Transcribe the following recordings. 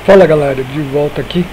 Fala galera, de volta aqui.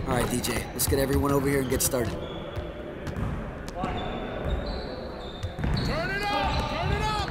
Alright, DJ, let's get everyone over here and get started. Turn it up! Turn it up!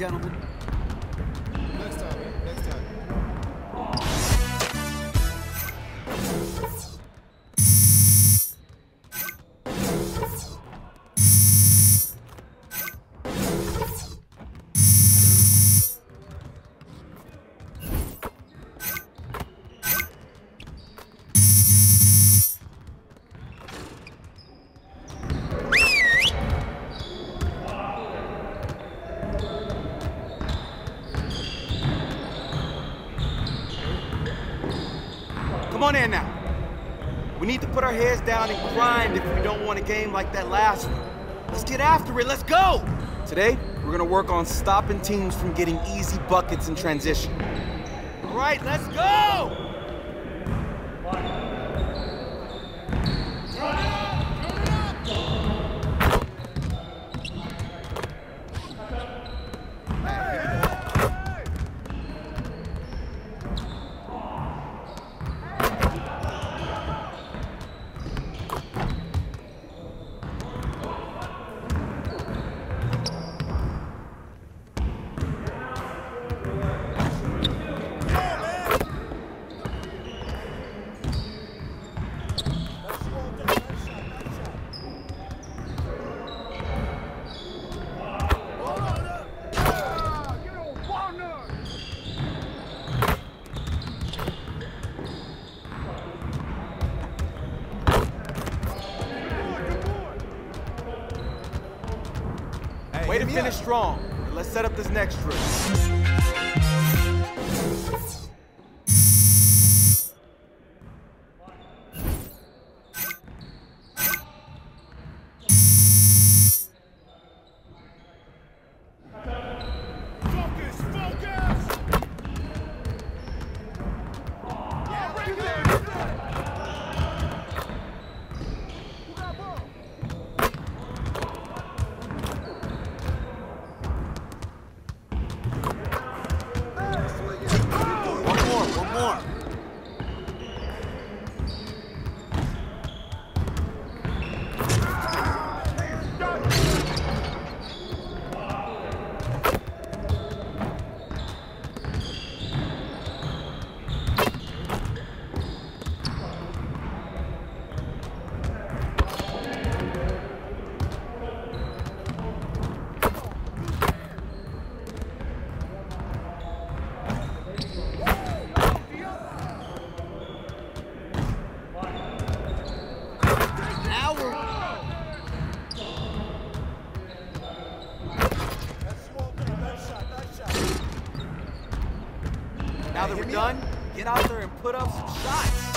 gentlemen. Next time, man. Next time. Come on in now. We need to put our heads down and grind if we don't want a game like that last one. Let's get after it, let's go! Today, we're gonna work on stopping teams from getting easy buckets in transition. All right, let's go! Way to finish strong. Let's set up this next drill. Now that we're done, get out there and put up some shots.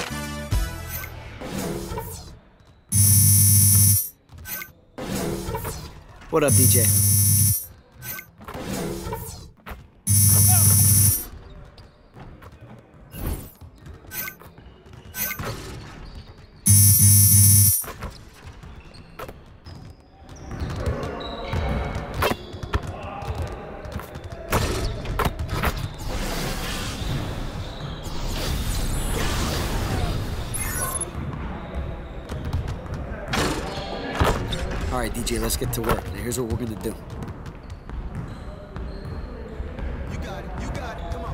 What up, DJ? All right, DJ, let's get to work. Now, here's what we're gonna do. You got it. You got it. Come on.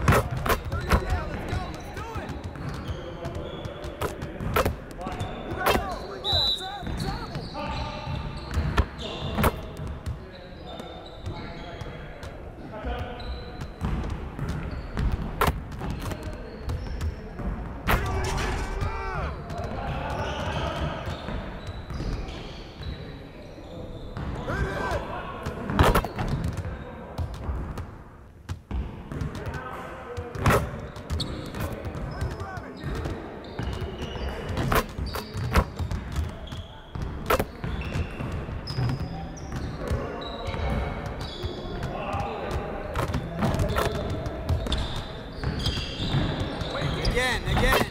Again.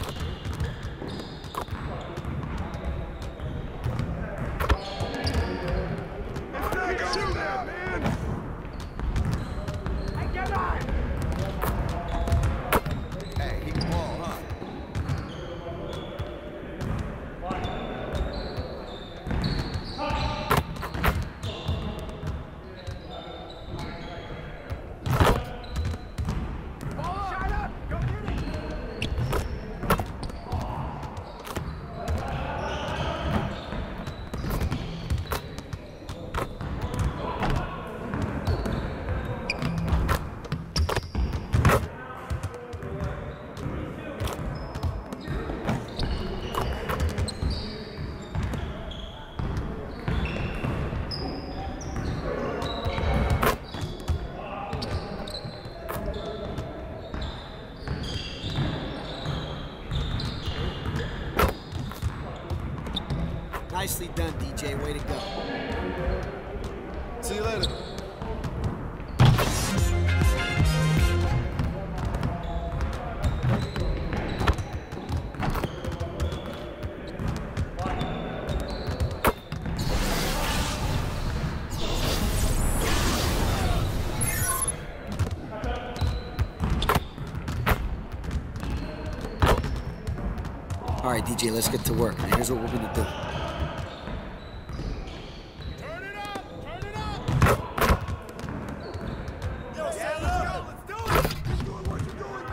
Nicely done, DJ. Way to go. See you later. All right, DJ, let's get to work. Now, here's what we're gonna do. Turn it up! Turn it up! Yo, stand up! Let's do it! Keep doing what you're doing,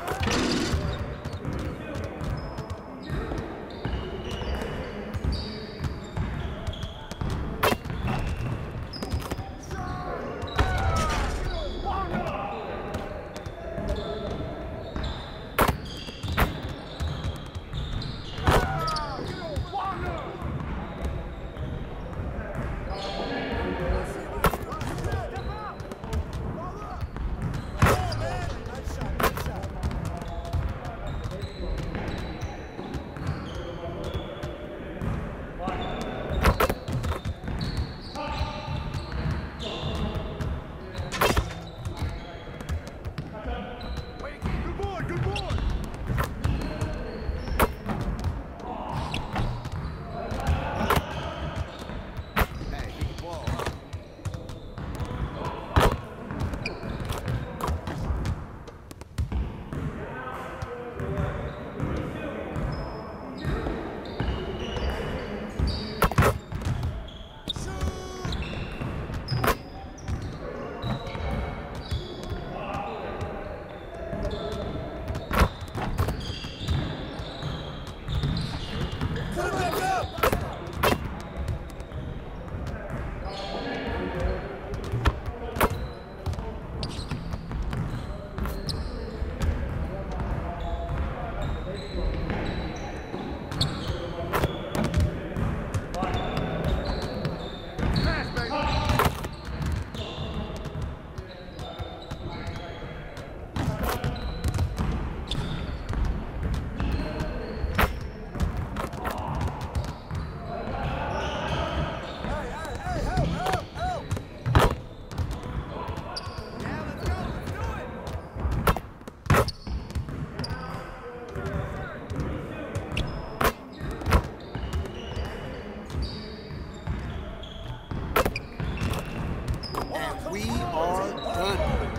We are done.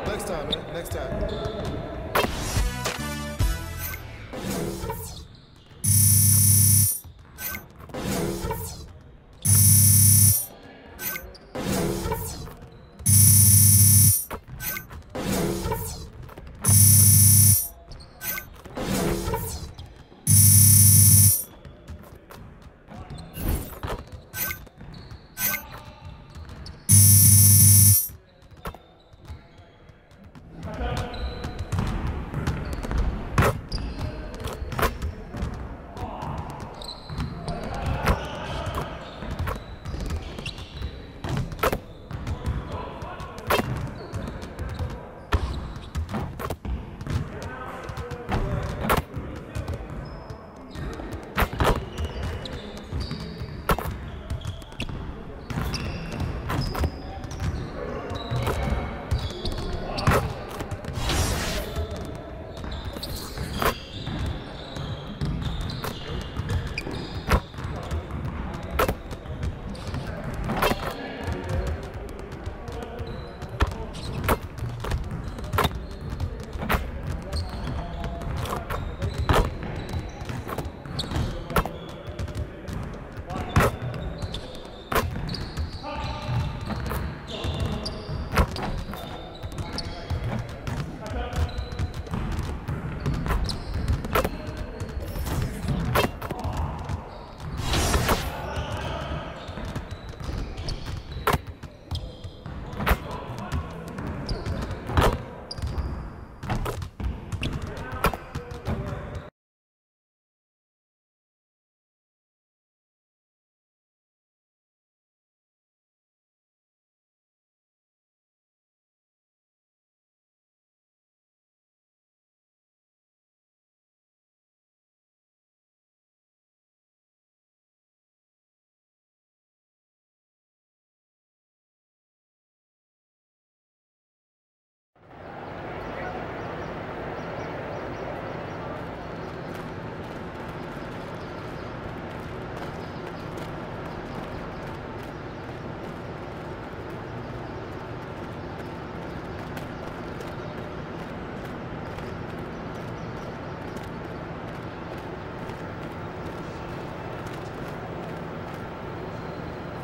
Next time, man. Next time.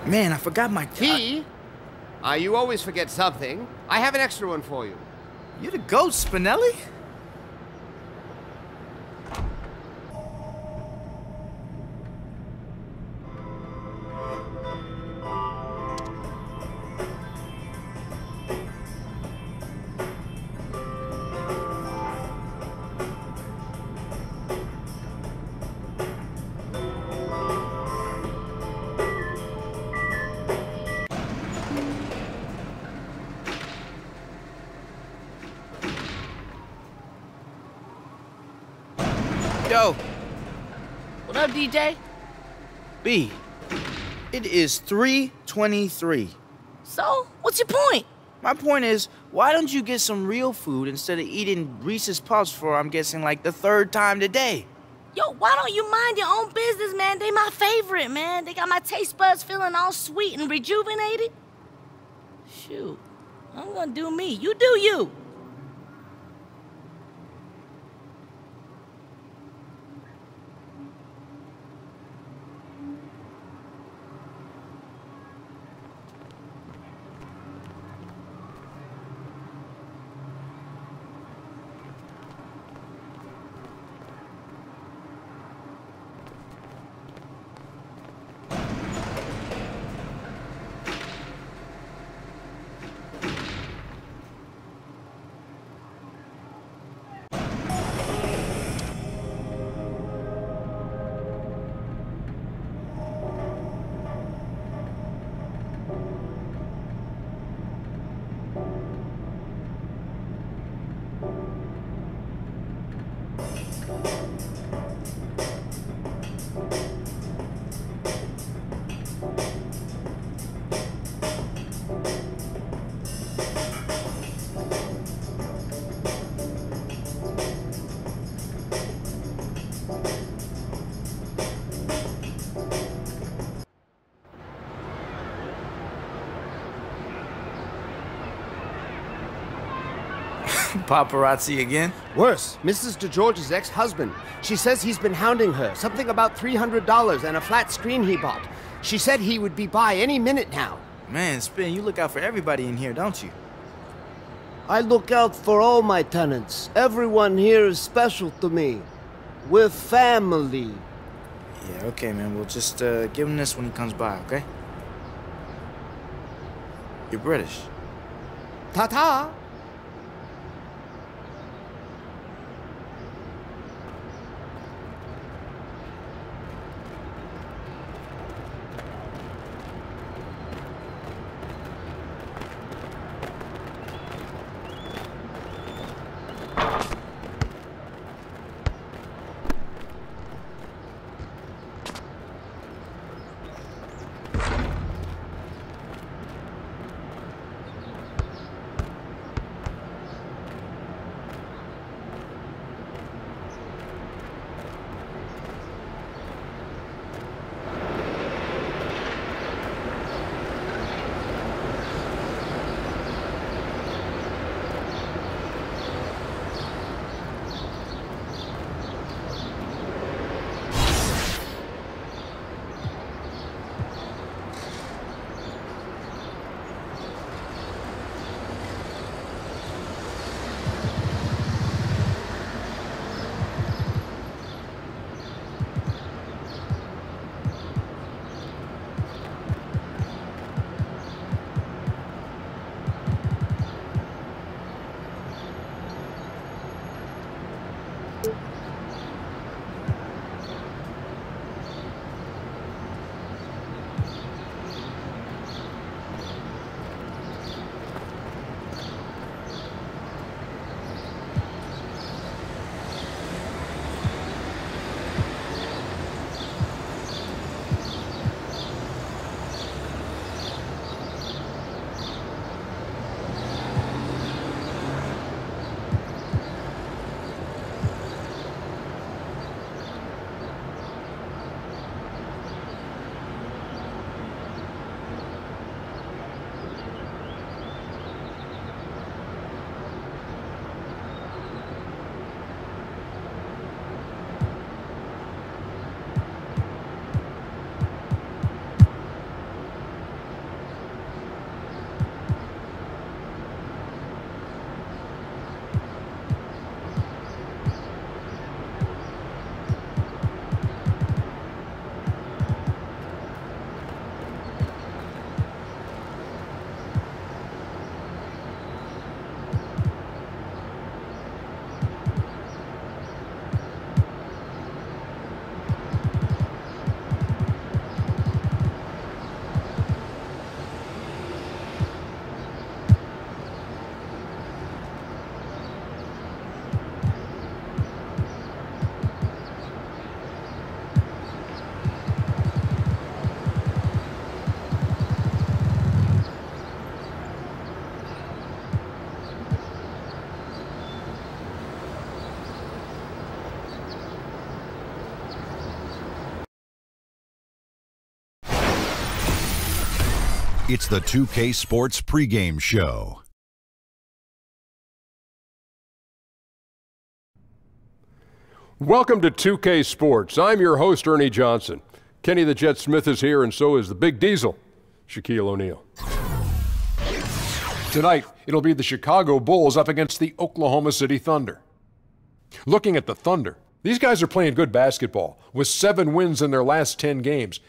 Man, I forgot my Key? You always forget something. I have an extra one for you. You're the ghost, Spinelli? Yo, What up, DJ? B. It is 3:23. So, what's your point? My point is, why don't you get some real food instead of eating Reese's Puffs for, I'm guessing, like the third time today? Yo, why don't you mind your own business, man? They my favorite, man. They got my taste buds feeling all sweet and rejuvenated. Shoot, I'm gonna do me. You do you. Paparazzi again? Worse, Mrs. DeGeorge's ex-husband. She says he's been hounding her. Something about $300 and a flat screen he bought. She said he would be by any minute now. Man, Spin, you look out for everybody in here, don't you? I look out for all my tenants. Everyone here is special to me. We're family. Yeah, okay, man. We'll just give him this when he comes by, okay? You're British. Ta-ta! It's the 2K Sports pregame show. Welcome to 2K Sports. I'm your host, Ernie Johnson. Kenny the Jet Smith is here, and so is the Big Diesel, Shaquille O'Neal. Tonight, it'll be the Chicago Bulls up against the Oklahoma City Thunder. Looking at the Thunder, these guys are playing good basketball with 7 wins in their last 10 games.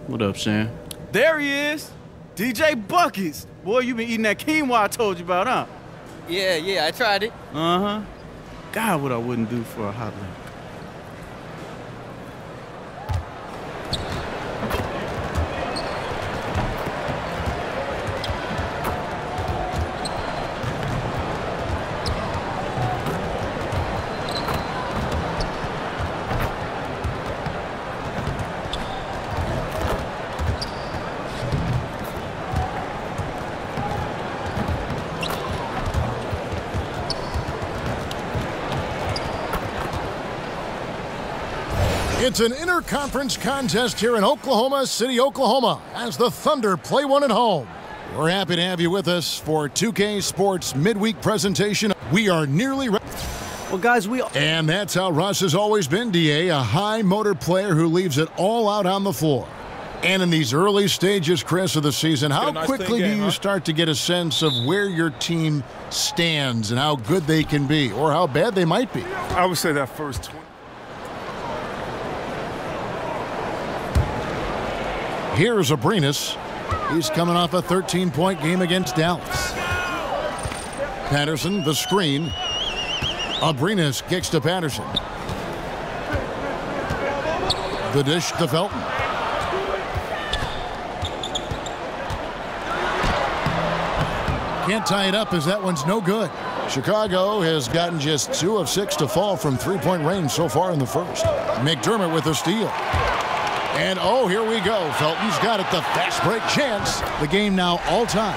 What up, Sam? There he is. DJ Buckets. Boy, you been eating that quinoa I told you about, huh? Yeah, I tried it. Uh-huh. God, what I wouldn't do for a hot drink. It's an interconference contest here in Oklahoma City, Oklahoma, as the Thunder play one at home. We're happy to have you with us for 2K Sports midweek presentation. We are nearly ready. Well, guys, And that's how Russ has always been, DA, a high motor player who leaves it all out on the floor. And in these early stages, Chris, of the season, how quickly do you start to get a sense of where your team stands and how good they can be or how bad they might be? I would say that first 20. Here's Abrinas. He's coming off a 13-point game against Dallas. Patterson, the screen. Abrinas kicks to Patterson. The dish to Felton. Can't tie it up as that one's no good. Chicago has gotten just 2 of 6 to fall from three-point range so far in the first. McDermott with a steal. And, oh, here we go. Felton's got it, the fast break chance. The game now all-time.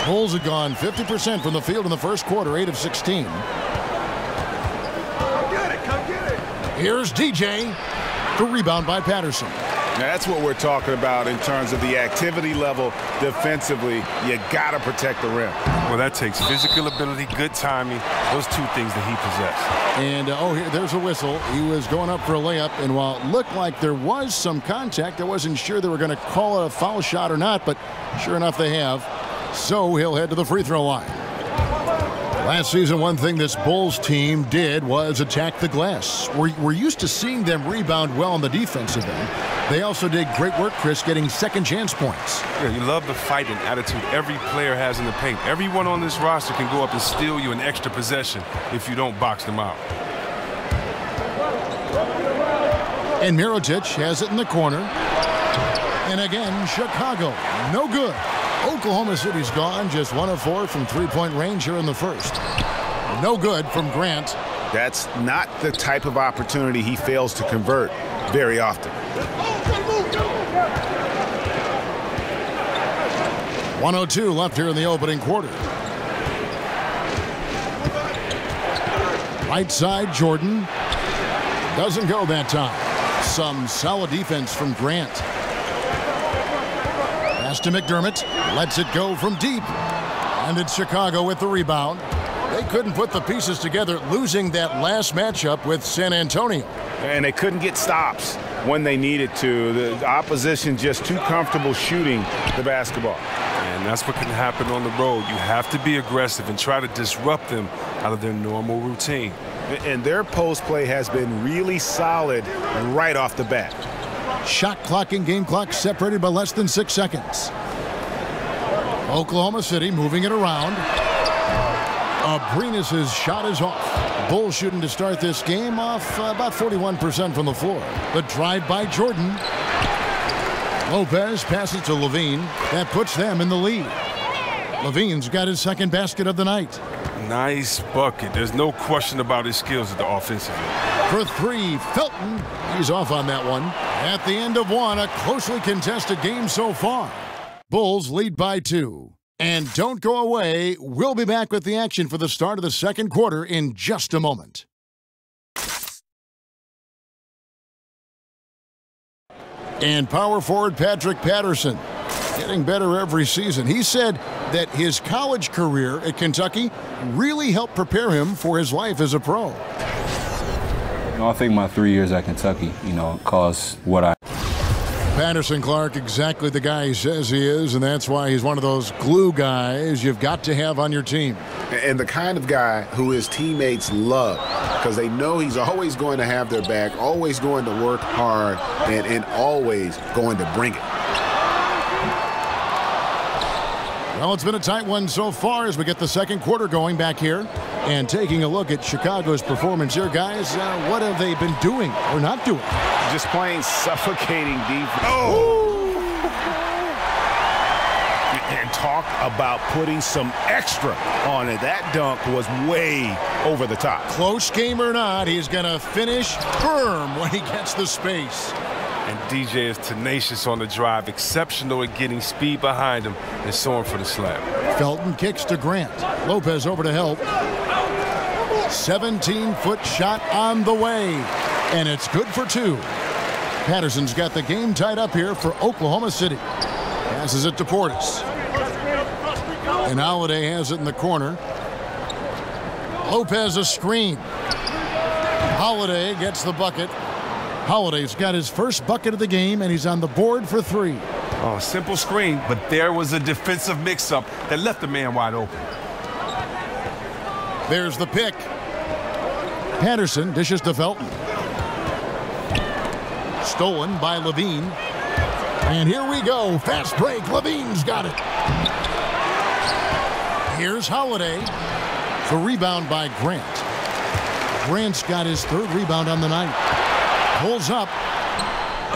Bulls have gone 50% from the field in the first quarter, 8 of 16. Come get it. Here's DJ. The rebound by Patterson. Now, that's what we're talking about in terms of the activity level defensively. You got to protect the rim. Well, that takes physical ability, good timing, those 2 things that he possessed. And, here, there's a whistle. He was going up for a layup, and while it looked like there was some contact, I wasn't sure they were going to call it a foul shot or not, but sure enough they have. So he'll head to the free throw line. Last season, one thing this Bulls team did was attack the glass. We're used to seeing them rebound well on the defensive end. They also did great work, Chris, getting second chance points. Yeah, you love the fighting attitude every player has in the paint. Everyone on this roster can go up and steal you an extra possession if you don't box them out. And Mirotic has it in the corner. And again, Chicago, no good. Oklahoma City's gone, just 1 of 4 from three-point range here in the first. No good from Grant. That's not the type of opportunity he fails to convert very often. 1:02 left here in the opening quarter. Right side, Jordan. Doesn't go that time. Some solid defense from Grant. Pass to McDermott. Lets it go from deep. And it's Chicago with the rebound. They couldn't put the pieces together, losing that last matchup with San Antonio. And they couldn't get stops when they needed to. The opposition just too comfortable shooting the basketball. And that's what can happen on the road. You have to be aggressive and try to disrupt them out of their normal routine. And their post play has been really solid right off the bat. Shot clock and game clock separated by less than 6 seconds. Oklahoma City moving it around. Abrinas' shot is off. Bulls shooting to start this game off about 41% from the floor. The drive by Jordan. Lopez passes to Levine. That puts them in the lead. Levine's got his second basket of the night. Nice bucket. There's no question about his skills at the offensive end. For three, Felton. He's off on that one. At the end of one, a closely contested game so far. Bulls lead by 2. And don't go away. We'll be back with the action for the start of the second quarter in just a moment. And power forward Patrick Patterson, getting better every season. He said that his college career at Kentucky really helped prepare him for his life as a pro. I think my 3 years at Kentucky, caused what I... Patterson Clark, exactly the guy he says he is, and that's why he's one of those glue guys you've got to have on your team. And the kind of guy who his teammates love, because they know he's always going to have their back, always going to work hard, and always going to bring it. Well, it's been a tight one so far as we get the second quarter going back here. And taking a look at Chicago's performance here, guys, what have they been doing or not doing? Just playing suffocating defense. Oh! And talk about putting some extra on it. That dunk was way over the top. Close game or not, he's going to finish firm when he gets the space. And DJ is tenacious on the drive, exceptional at getting speed behind him and soaring for the slap. Felton kicks to Grant. Lopez over to help. 17-foot shot on the way. And it's good for 2. Patterson's got the game tied up here for Oklahoma City. Passes it to Portis. And Holiday has it in the corner. Lopez a screen. Holiday gets the bucket. Holiday's got his first bucket of the game, and he's on the board for 3. Oh, simple screen, but there was a defensive mix-up that left the man wide open. There's the pick. Patterson dishes to Felton. Stolen by Levine. And here we go. Fast break. Levine's got it. Here's Holiday. The rebound by Grant. Grant's got his 3rd rebound on the night. Pulls up.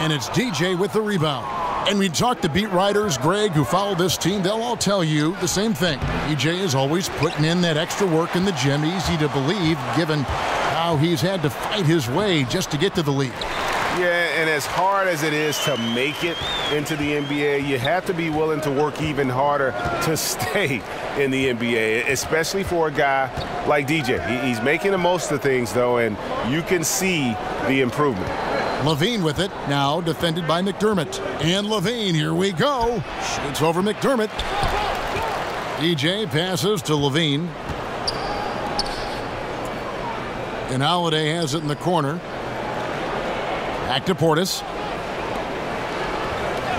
And it's DJ with the rebound. And we talk to beat writers, Greg, who follow this team. They'll all tell you the same thing. DJ is always putting in that extra work in the gym. Easy to believe, given how he's had to fight his way just to get to the league. Yeah, and as hard as it is to make it into the NBA, you have to be willing to work even harder to stay in the NBA, especially for a guy like DJ. He's making the most of things, though, and you can see the improvement. Levine with it, now defended by McDermott. And Levine, here we go. Shoots over McDermott. DJ passes to Levine. And Holiday has it in the corner. Back to Portis.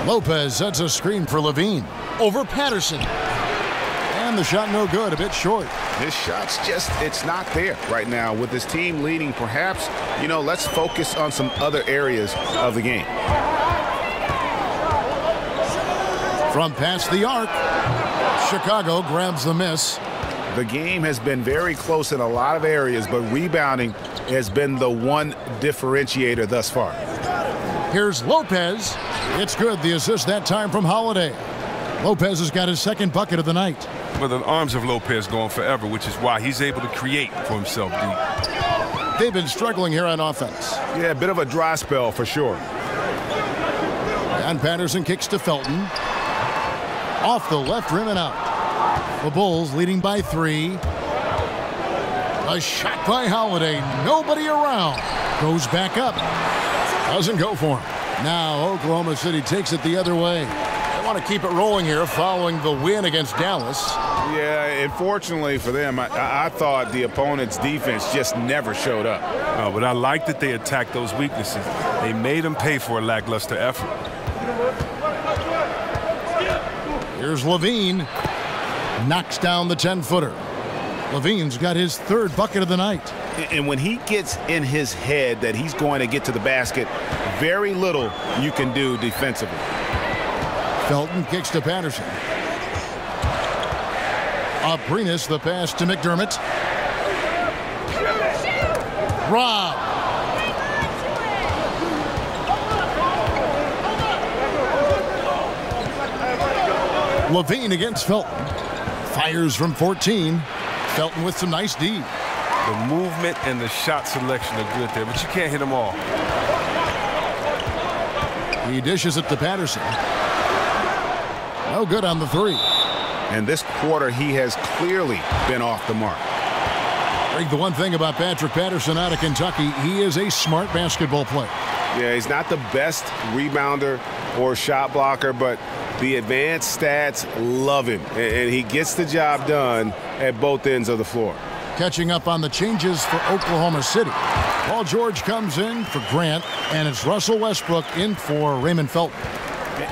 Lopez sets a screen for Levine. Over Patterson. And the shot no good, a bit short. His shot's just, it's not there right now. With his team leading, perhaps, let's focus on some other areas of the game. From past the arc, Chicago grabs the miss. The game has been very close in a lot of areas, but rebounding has been the one differentiator thus far. Here's Lopez. It's good, the assist that time from Holiday. Lopez has got his second bucket of the night. Well, the arms of Lopez going forever, which is why he's able to create for himself deep. They've been struggling here on offense. Yeah, a bit of a dry spell for sure. And Patterson kicks to Felton. Off the left rim and out. The Bulls leading by 3. A shot by Holiday. Nobody around. Goes back up. Doesn't go for him. Now Oklahoma City takes it the other way. They want to keep it rolling here following the win against Dallas. Yeah, unfortunately for them, I thought the opponent's defense just never showed up. But I like that they attacked those weaknesses. They made them pay for a lackluster effort. Here's Levine. Knocks down the 10-footer. Levine's got his third bucket of the night. And when he gets in his head that he's going to get to the basket, very little you can do defensively. Felton kicks to Patterson. Aprinas, the pass to McDermott. Rob. Levine against Felton. Fires from 14. Felton with some nice D. The movement and the shot selection are good there, but you can't hit them all. He dishes it to Patterson. No good on the three. And this quarter, he has clearly been off the mark. The one thing about Patrick Patterson out of Kentucky, he is a smart basketball player. Yeah, he's not the best rebounder or shot blocker, but the advanced stats love him, and he gets the job done at both ends of the floor. Catching up on the changes for Oklahoma City. Paul George comes in for Grant, and it's Russell Westbrook in for Raymond Felton.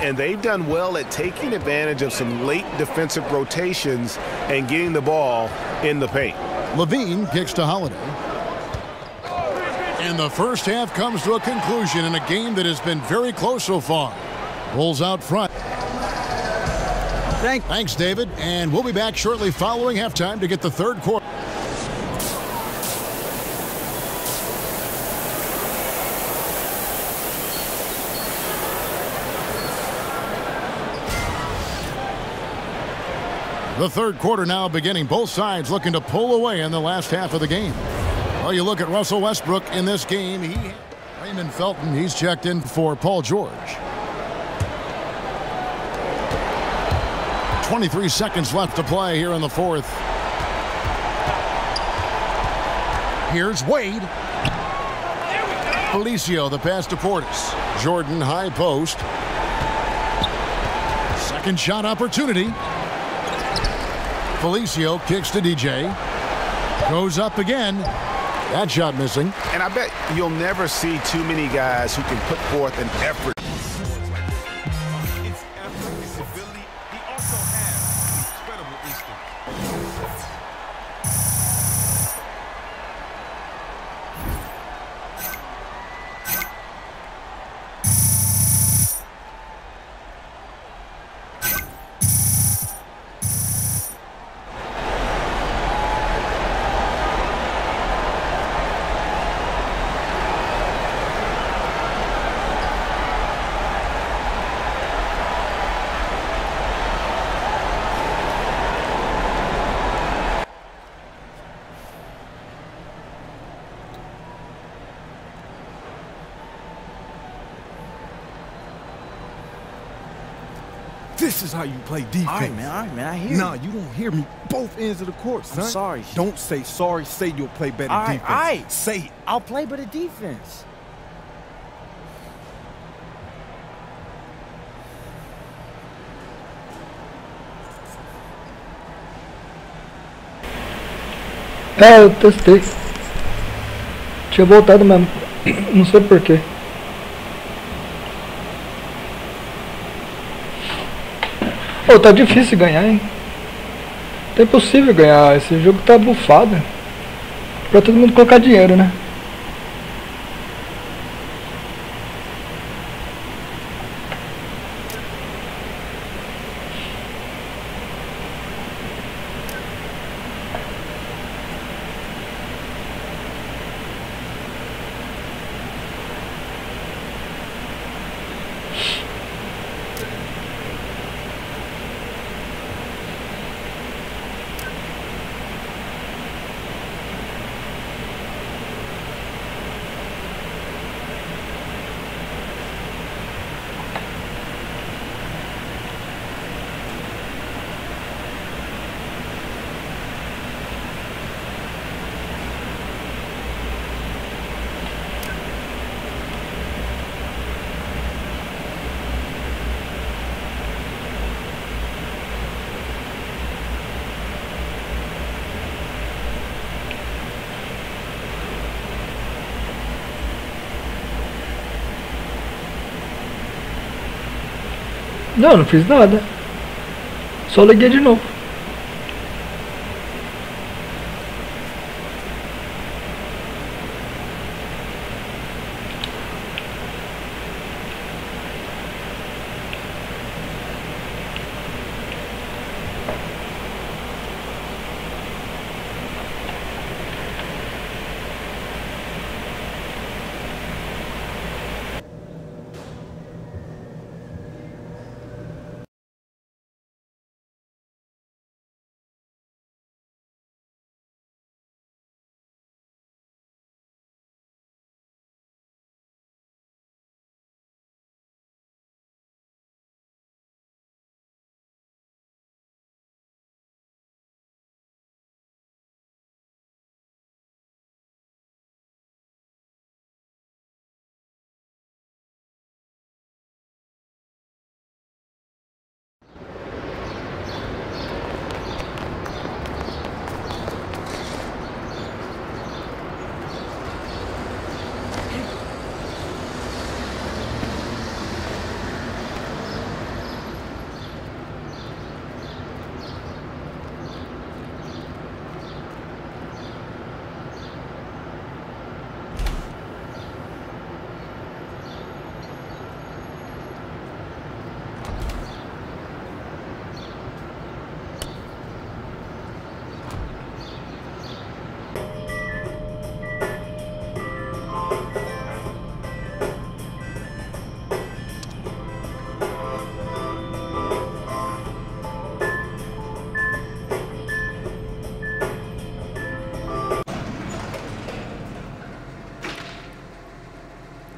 And they've done well at taking advantage of some late defensive rotations and getting the ball in the paint. Levine kicks to Holiday. And the first half comes to a conclusion in a game that has been very close so far. Rolls out front. Thanks, David. And we'll be back shortly following halftime to get the third quarter. The third quarter now beginning. Both sides looking to pull away in the last half of the game. Well, you look at Russell Westbrook in this game. Raymond Felton, he's checked in for Paul George. 23 seconds left to play here in the fourth. Here's Wade. Felicio, the pass to Portis. Jordan, high post. Second shot opportunity. Felicio kicks to DJ. Goes up again. That shot missing. And I bet you'll never see too many guys who can put forth an effort. It's effort, it's ability. He also has incredible instinct. This is how you play defense. All right, man, I hear you. Nah, you don't hear me. Both ends of the court, son. I'm sorry. Don't say sorry. Say you'll play better defense. All right. Say it. I'll play better defense. É, eu testei. Tinha voltado mesmo. Não sei porquê. Pô, tá difícil ganhar, hein? É impossível ganhar. Esse jogo tá bufado. Pra todo mundo colocar dinheiro, né? Não fiz nada. Só liguei de novo.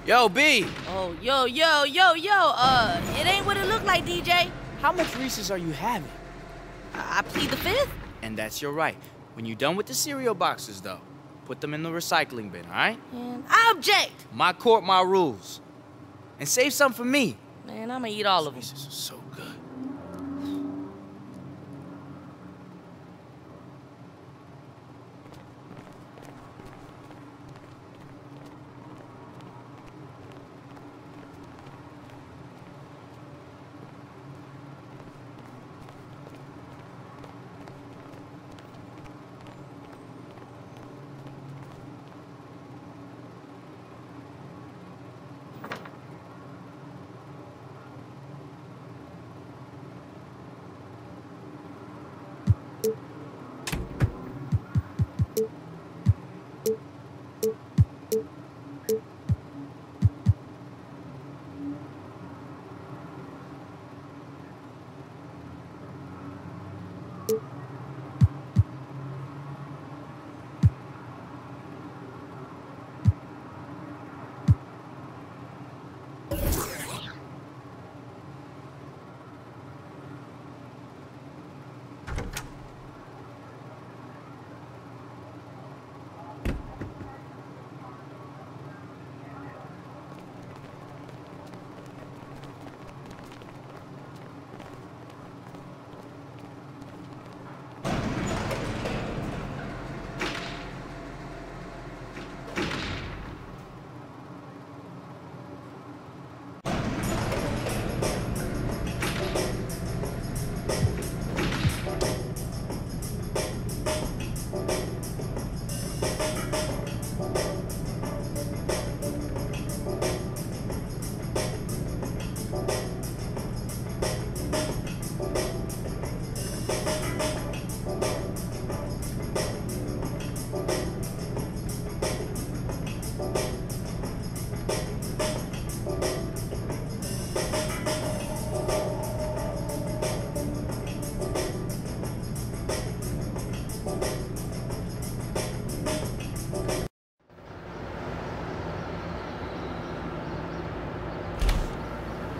Yo, B! Oh, yo. It ain't what it look like, DJ. How much Reese's are you having? I plead the fifth. And that's your right. When you're done with the cereal boxes, though, put them in the recycling bin, all right? And I object. My court, my rules. And save some for me. Man, I'm gonna eat all of them. Reese's are so good.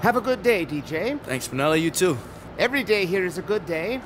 Have a good day, DJ. Thanks, Spinelli. You too. Every day here is a good day.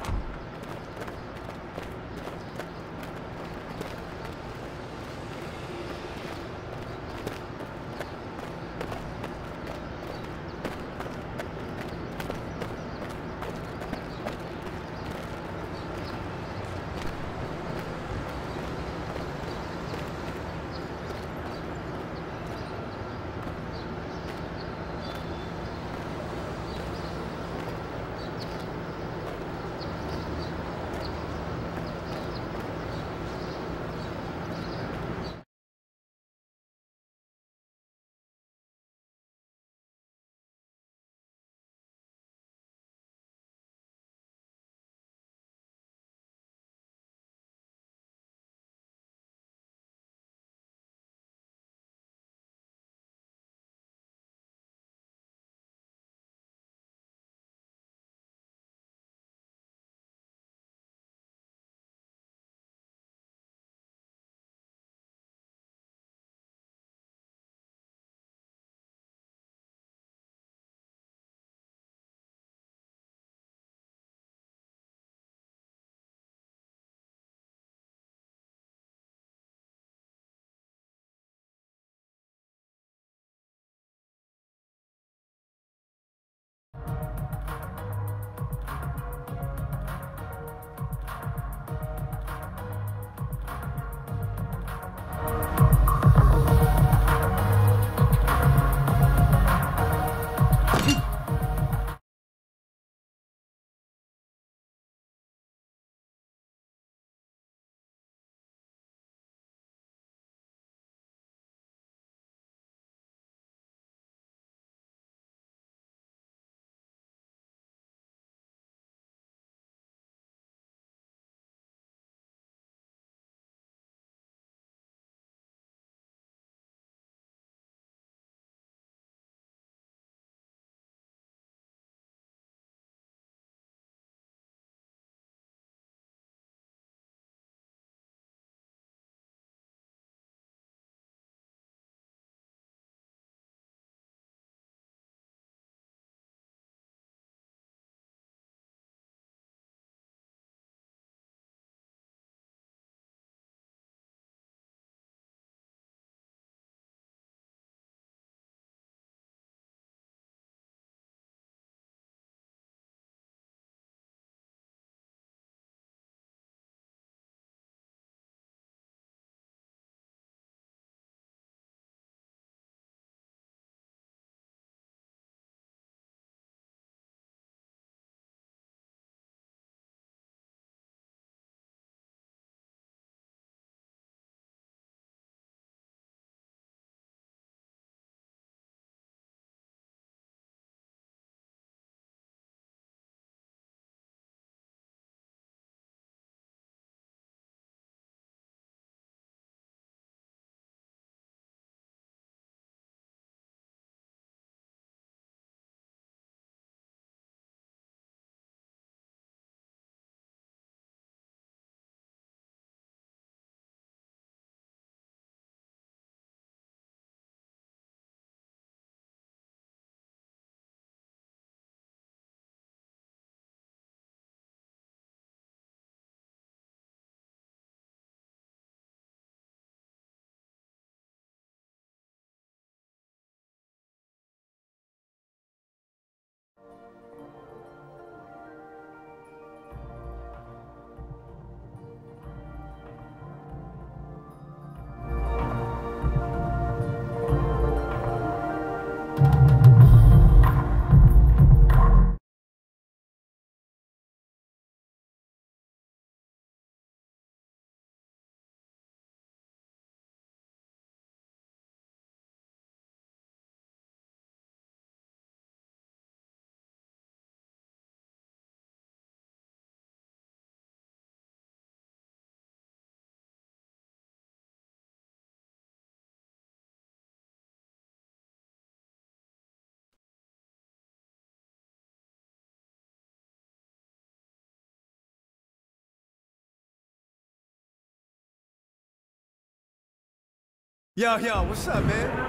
Yo, what's up, man?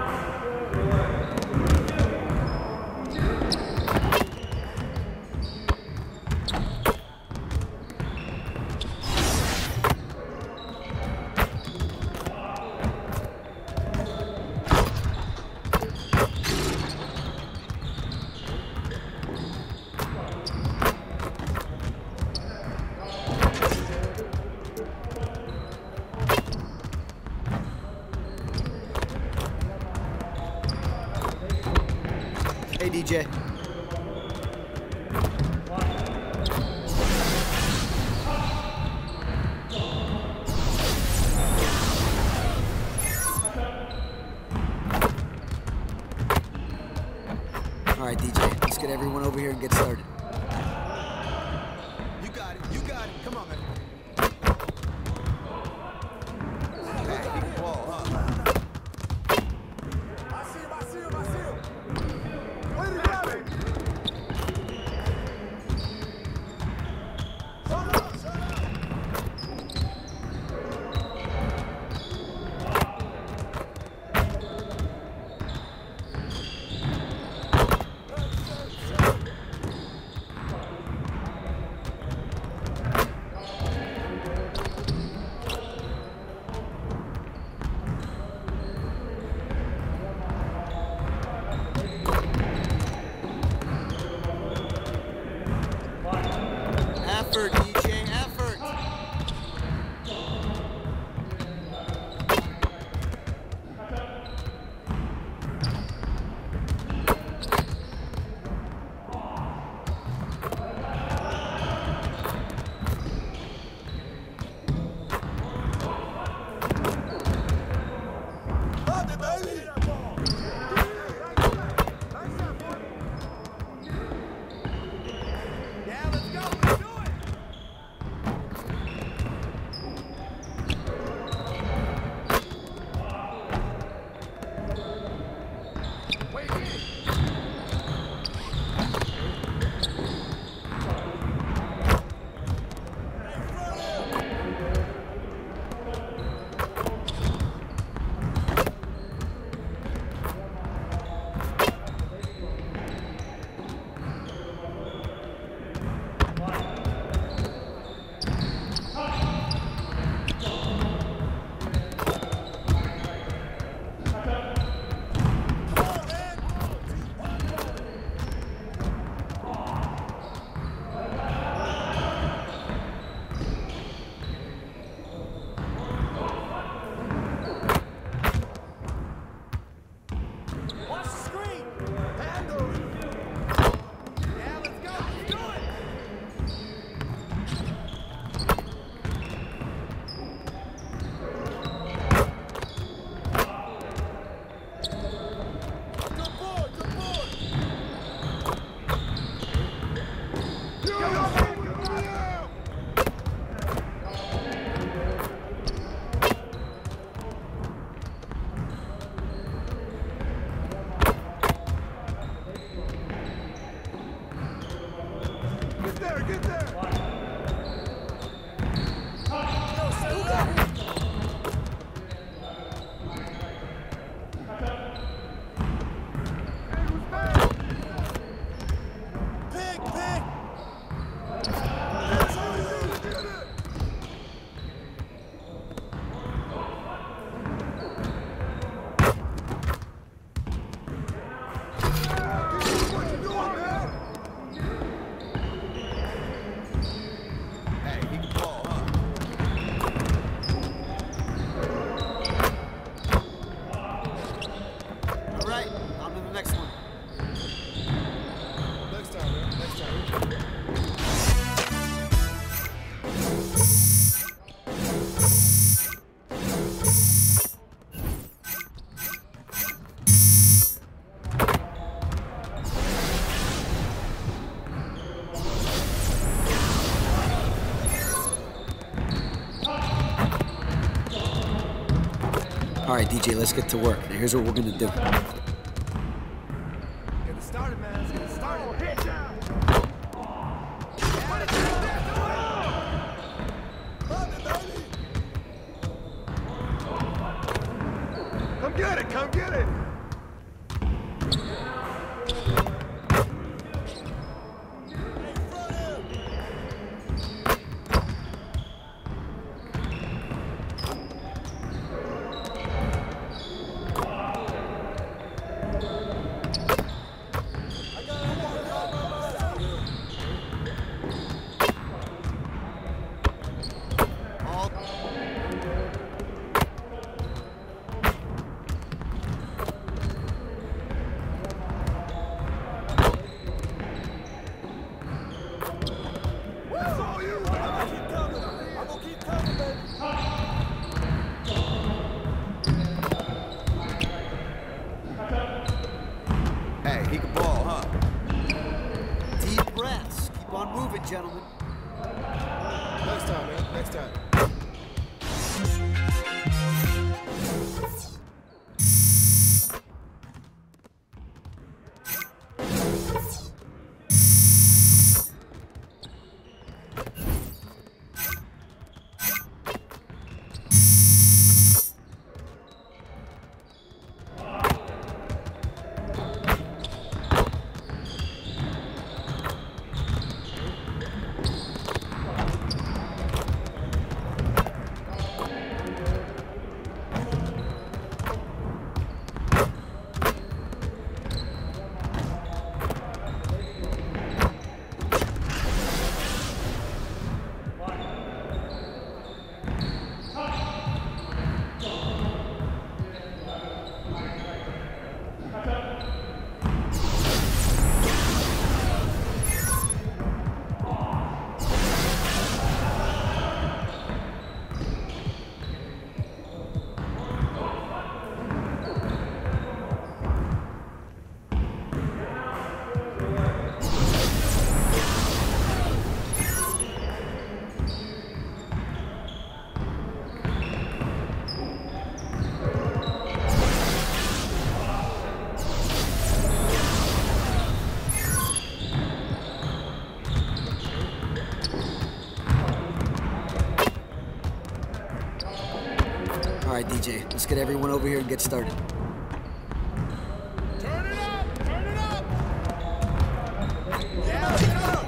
Hey, DJ. All right, DJ, let's get everyone over here and get started. You got it, come on, man. I see him. Where did he got it? Effort, DJ, effort. Get there! All right, DJ, let's get to work. Now, here's what we're gonna do. Get it started, man. Let's get it started. Hit down. get it! Come get it! Hey, he can ball, huh? Deep breaths. Keep on moving, gentlemen. Next time, man. Next time. All right, DJ, let's get everyone over here and get started. Turn it up! Turn it up! Yeah, get up!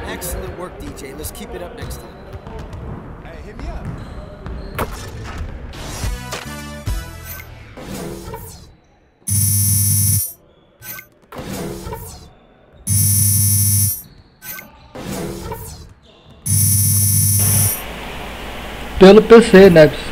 Excellent work, DJ. Let's keep it up next time. Hey, hit me up. Pelo PC, Neves.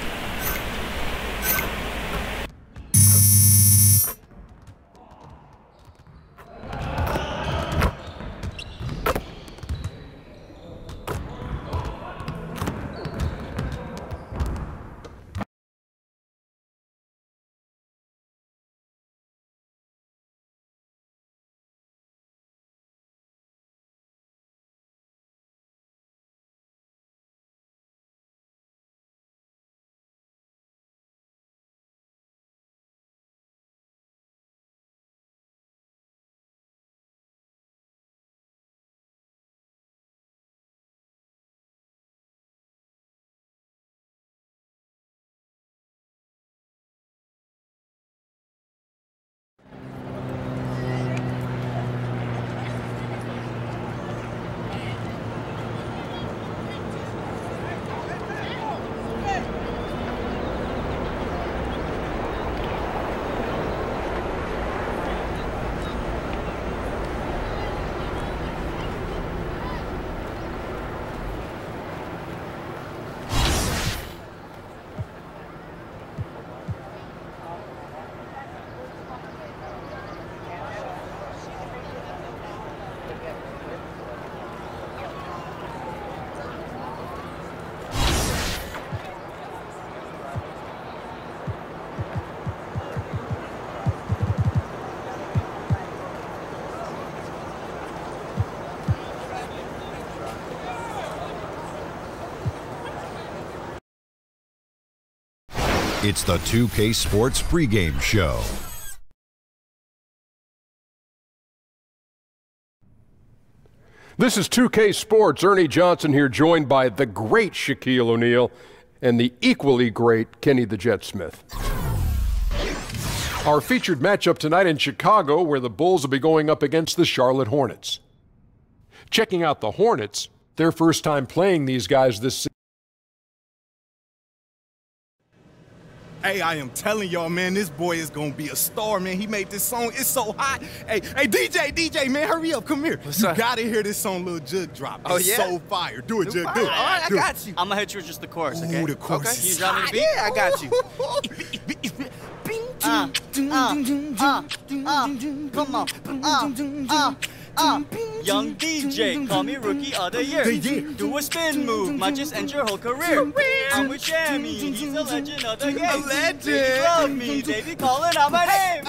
It's the 2K Sports pregame show. This is 2K Sports. Ernie Johnson here, joined by the great Shaquille O'Neal and the equally great Kenny the Jet Smith. Our featured matchup tonight in Chicago, where the Bulls will be going up against the Charlotte Hornets. Checking out the Hornets, their first time playing these guys this season. Hey, I am telling y'all, man, this boy is gonna be a star, man. He made this song. It's so hot. Hey, DJ, man, hurry up. Come here. You gotta hear this song, Lil Jug drop. It's so fire. Do it, Jug. Do it. All right, I got you. I'm gonna hit you with just the chorus, okay? Ooh, the chorus. Okay. Is You drop me the beat? Yeah, I got you. Come on. Young DJ, call me Rookie of the Year. Do a spin move, might just end your whole career. I'm with Shammy, he's a legend of the game. A legend. They love me, they be calling out my name.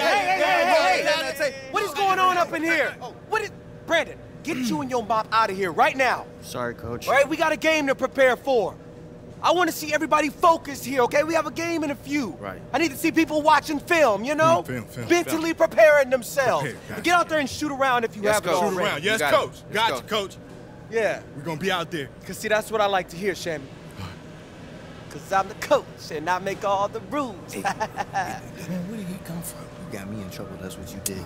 Hey, what is going on up in here? What is... Brandon, get you and your mop out of here right now. Sorry, Coach. All right, we got a game to prepare for. I want to see everybody focused here, okay? We have a game in a few. Right. I need to see people watching film, you know? Mentally preparing themselves. Get out there and shoot around if you haven't already. Shoot around. Yes, Coach. Got you, Coach. Yeah. We're going to be out there. Because, see, that's what I like to hear, Shammy. Because I'm the coach and I make all the rules. Man, where did he come from? You got me in trouble. That's what you did.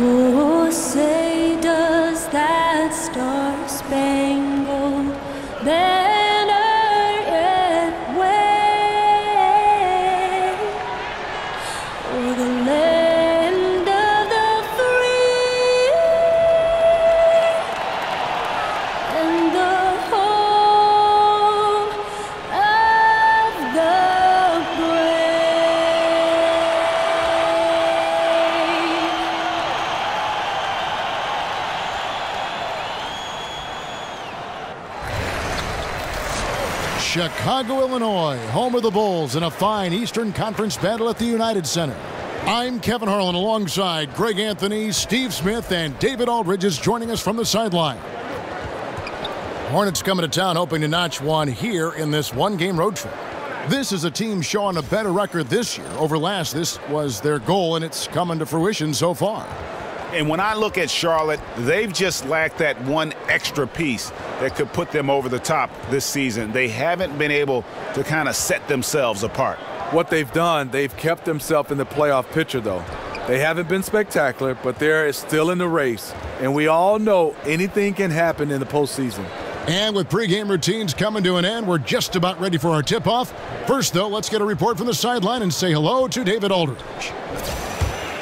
Oh, say does that star-spangled banner yet wave o'er the land of the free and the home of the Chicago, Illinois, home of the Bulls in a fine Eastern Conference battle at the United Center. I'm Kevin Harlan alongside Greg Anthony, Steve Smith, and David Aldridge is joining us from the sideline. Hornets coming to town hoping to notch one here in this one-game road trip. This is a team showing a better record this year over last. This was their goal, and it's coming to fruition so far. And when I look at Charlotte, they've just lacked that one extra piece that could put them over the top this season. They haven't been able to kind of set themselves apart. What they've done, they've kept themselves in the playoff picture, though. They haven't been spectacular, but they're still in the race. And we all know anything can happen in the postseason. And with pregame routines coming to an end, we're just about ready for our tip-off. First, though, let's get a report from the sideline and say hello to David Aldridge.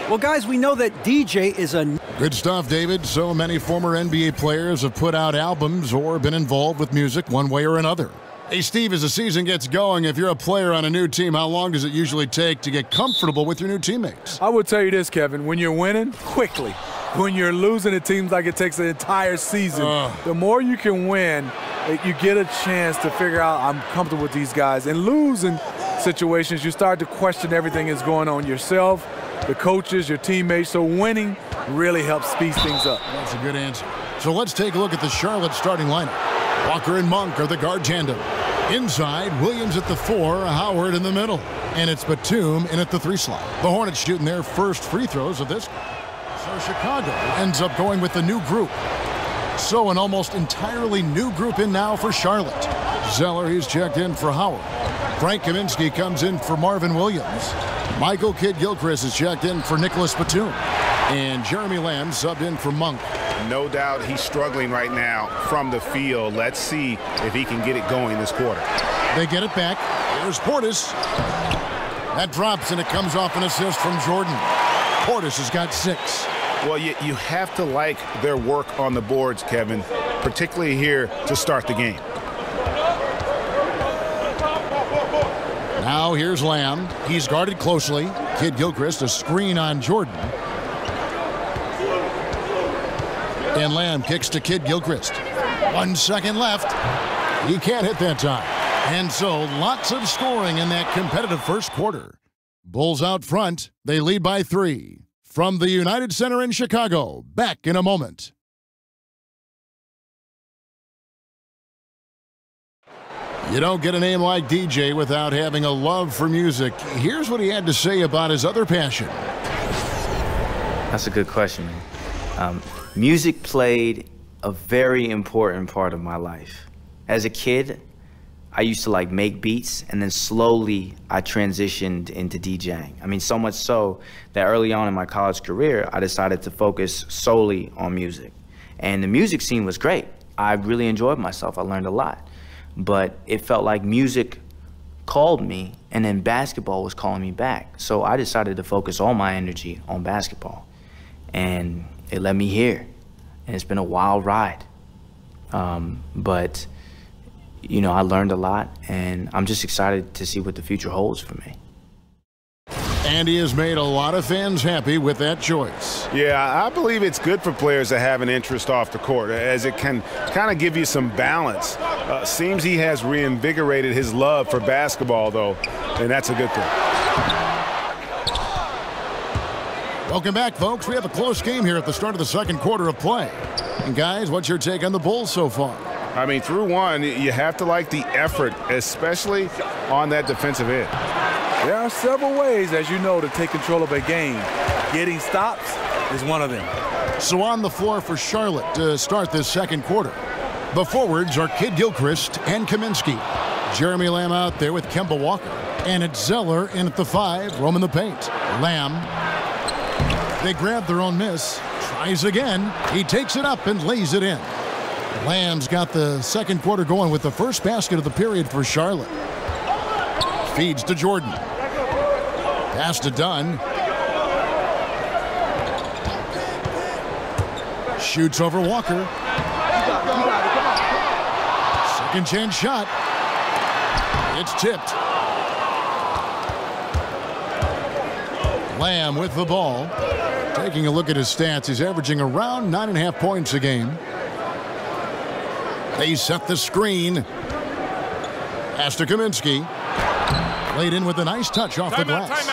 Well, guys, we know that DJ is a... Good stuff, David. So many former NBA players have put out albums or been involved with music one way or another. Hey, Steve, as the season gets going, if you're a player on a new team, how long does it usually take to get comfortable with your new teammates? I would tell you this, Kevin. When you're winning, quickly. When you're losing, it seems like it takes an entire season. The more you can win, you get a chance to figure out, I'm comfortable with these guys. And losing situations, you start to question everything that's going on yourself, the coaches, your teammates. So winning really helps speed things up. That's a good answer. So let's take a look at the Charlotte starting lineup. Walker and Monk are the guard tandem. Inside, Williams at the 4, Howard in the middle. And it's Batum in at the 3 slot. The Hornets shooting their first free throws of this. So Chicago ends up going with the new group. So an almost entirely new group in now for Charlotte. Zeller, he's checked in for Howard. Frank Kaminsky comes in for Marvin Williams. Michael Kidd-Gilchrist is checked in for Nicholas Batum. And Jeremy Lamb subbed in for Monk. No doubt he's struggling right now from the field. Let's see if he can get it going this quarter. They get it back. Here's Portis. That drops, and it comes off an assist from Jordan. Portis has got 6. Well, you have to like their work on the boards, Kevin, particularly here to start the game. Now here's Lamb. He's guarded closely. Kidd-Gilchrist, a screen on Jordan. And Lamb kicks to Kidd-Gilchrist. 1 second left. He can't hit that time. And so lots of scoring in that competitive first quarter. Bulls out front. They lead by 3. From the United Center in Chicago, back in a moment. You don't get a name like DJ without having a love for music. Here's what he had to say about his other passion. That's a good question, man. Music played a very important part of my life. As a kid, I used to like make beats, and then slowly I transitioned into DJing. I mean, so much so that early on in my college career, I decided to focus solely on music. And the music scene was great. I really enjoyed myself. I learned a lot. But it felt like music called me, and then basketball was calling me back. So I decided to focus all my energy on basketball. And it led me here. And it's been a wild ride. But you know, I learned a lot, and I'm just excited to see what the future holds for me. And he has made a lot of fans happy with that choice. Yeah, I believe it's good for players to have an interest off the court, as it can kind of give you some balance. Seems he has reinvigorated his love for basketball, though, and that's a good thing. Welcome back, folks. We have a close game here at the start of the second quarter of play. And guys, what's your take on the Bulls so far? I mean, through one, you have to like the effort, especially on that defensive end. There are several ways, as you know, to take control of a game. Getting stops is one of them. So on the floor for Charlotte to start this second quarter. The forwards are Kidd-Gilchrist and Kaminsky. Jeremy Lamb out there with Kemba Walker. And it's Zeller in at the 5, roaming the paint. Lamb. They grab their own miss. Tries again. He takes it up and lays it in. Lamb's got the second quarter going with the first basket of the period for Charlotte. Feeds to Jordan. Pass to Dunn. Shoots over Walker. Second chance shot. It's tipped. Lamb with the ball. Taking a look at his stats, he's averaging around 9.5 points a game. They set the screen. Pass to Kaminsky. Laid in with a nice touch off the glass.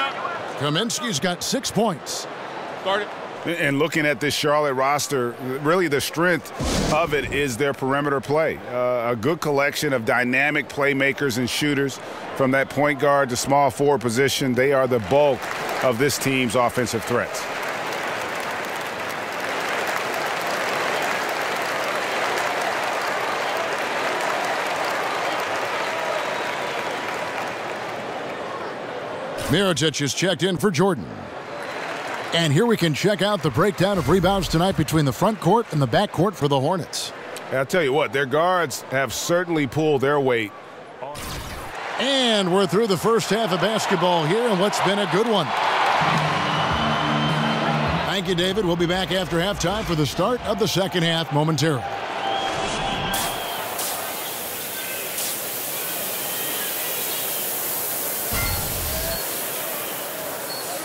Kaminsky's got 6 points. Start it. And looking at this Charlotte roster, really the strength of it is their perimeter play. A good collection of dynamic playmakers and shooters from that point guard to small forward position. They are the bulk of this team's offensive threats. Mirotic is checked in for Jordan. And here we can check out the breakdown of rebounds tonight between the front court and the back court for the Hornets. I'll tell you what, their guards have certainly pulled their weight. And we're through the first half of basketball here, and what's been a good one. Thank you, David. We'll be back after halftime for the start of the second half momentarily.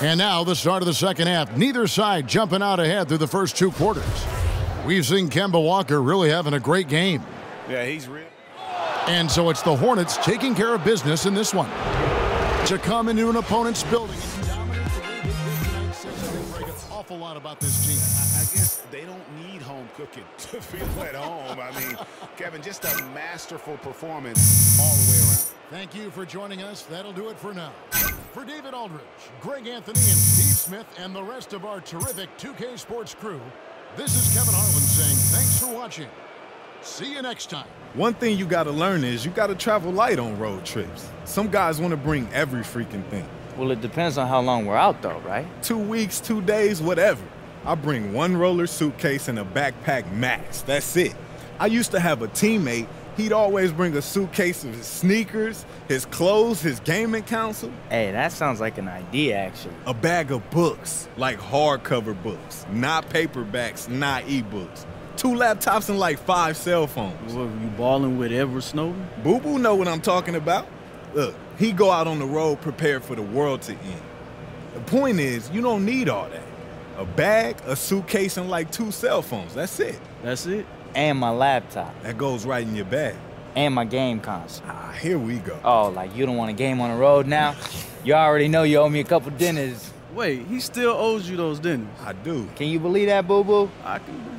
And now the start of the second half. Neither side jumping out ahead through the first 2 quarters. We've seen Kemba Walker really having a great game. Yeah, he's real. And so it's the Hornets taking care of business in this one. To come into an opponent's building and dominate the way they did tonight says I think an awful lot about this team. I guess they don't need home cooking to feel at home. I mean, Kevin, just a masterful performance all the way around. Thank you for joining us. That'll do it for now. For David Aldridge, Greg Anthony, and Steve Smith, and the rest of our terrific 2K Sports crew, this is Kevin Harlan saying thanks for watching. See you next time. One thing you got to learn is you got to travel light on road trips. Some guys want to bring every freaking thing. Well, it depends on how long we're out, though, right? 2 weeks, 2 days, whatever. I bring 1 roller suitcase and a backpack max. That's it. I used to have a teammate. He'd always bring a suitcase of his sneakers, his clothes, his gaming console. Hey, that sounds like an idea, actually. A bag of books, like hardcover books, not paperbacks, not ebooks. 2 laptops and like 5 cell phones. What, you balling with Edward Snowden? Boo Boo know what I'm talking about. Look, he go out on the road prepared for the world to end. The point is, you don't need all that. A bag, a suitcase, and like 2 cell phones. That's it. That's it? And my laptop. That goes right in your bag. And my game console. Ah, here we go. Oh, like you don't want a game on the road now? You already know you owe me a couple dinners. Wait, he still owes you those dinners. I do. Can you believe that, Boo Boo? I can believe it.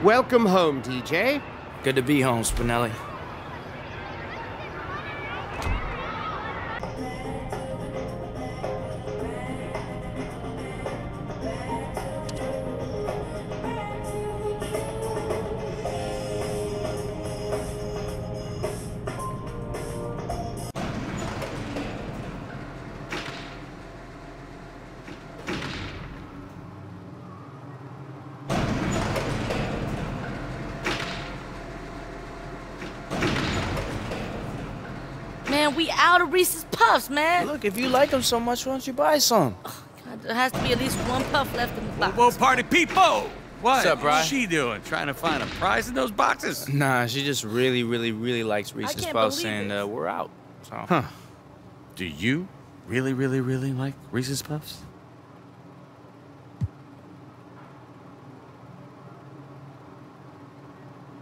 Welcome home, DJ. Good to be home, Spinelli. Man, we out of Reese's Puffs, man. Look, if you like them so much, why don't you buy some? God, there has to be at least one puff left in the box. Whoa, party people! What's up, Bri? What's she doing? Trying to find a prize in those boxes? Nah, she just really, really, really likes Reese's Puffs, and we're out. So. Huh. Do you really, really, really like Reese's Puffs?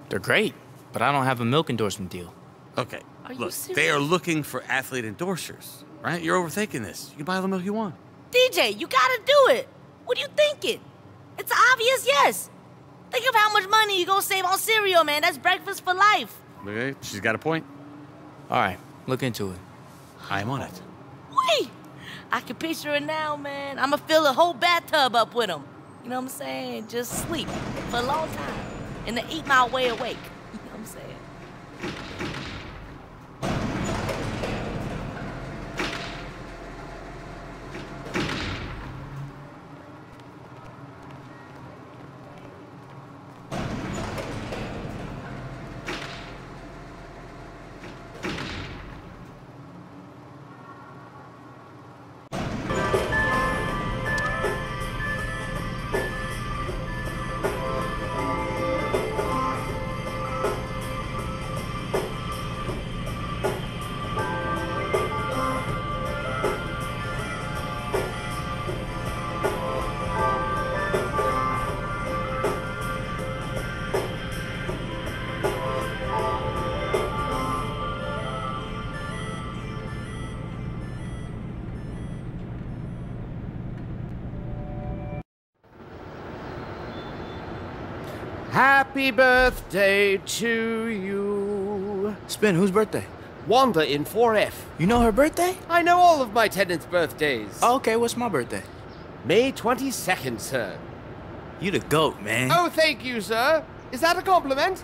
They're great, but I don't have a milk endorsement deal. Okay, Are you look, serious? they are looking for athlete endorsers, right? You're overthinking this. You can buy all the milk you want. DJ, you gotta do it. What are you thinking? It's an obvious yes. Think of how much money you gonna save on cereal, man. That's breakfast for life. Okay, she's got a point. All right, look into it. I'm on it. Wait, I can picture it now, man. I'ma fill a whole bathtub up with them. You know what I'm saying? Just sleep for a long time and then eat my way awake. You know what I'm saying? Happy birthday to you. Spin, whose birthday? Wanda in 4F. You know her birthday? I know all of my tenants' birthdays. Oh, okay, what's my birthday? May 22nd, sir. You the GOAT, man. Oh, thank you, sir. Is that a compliment?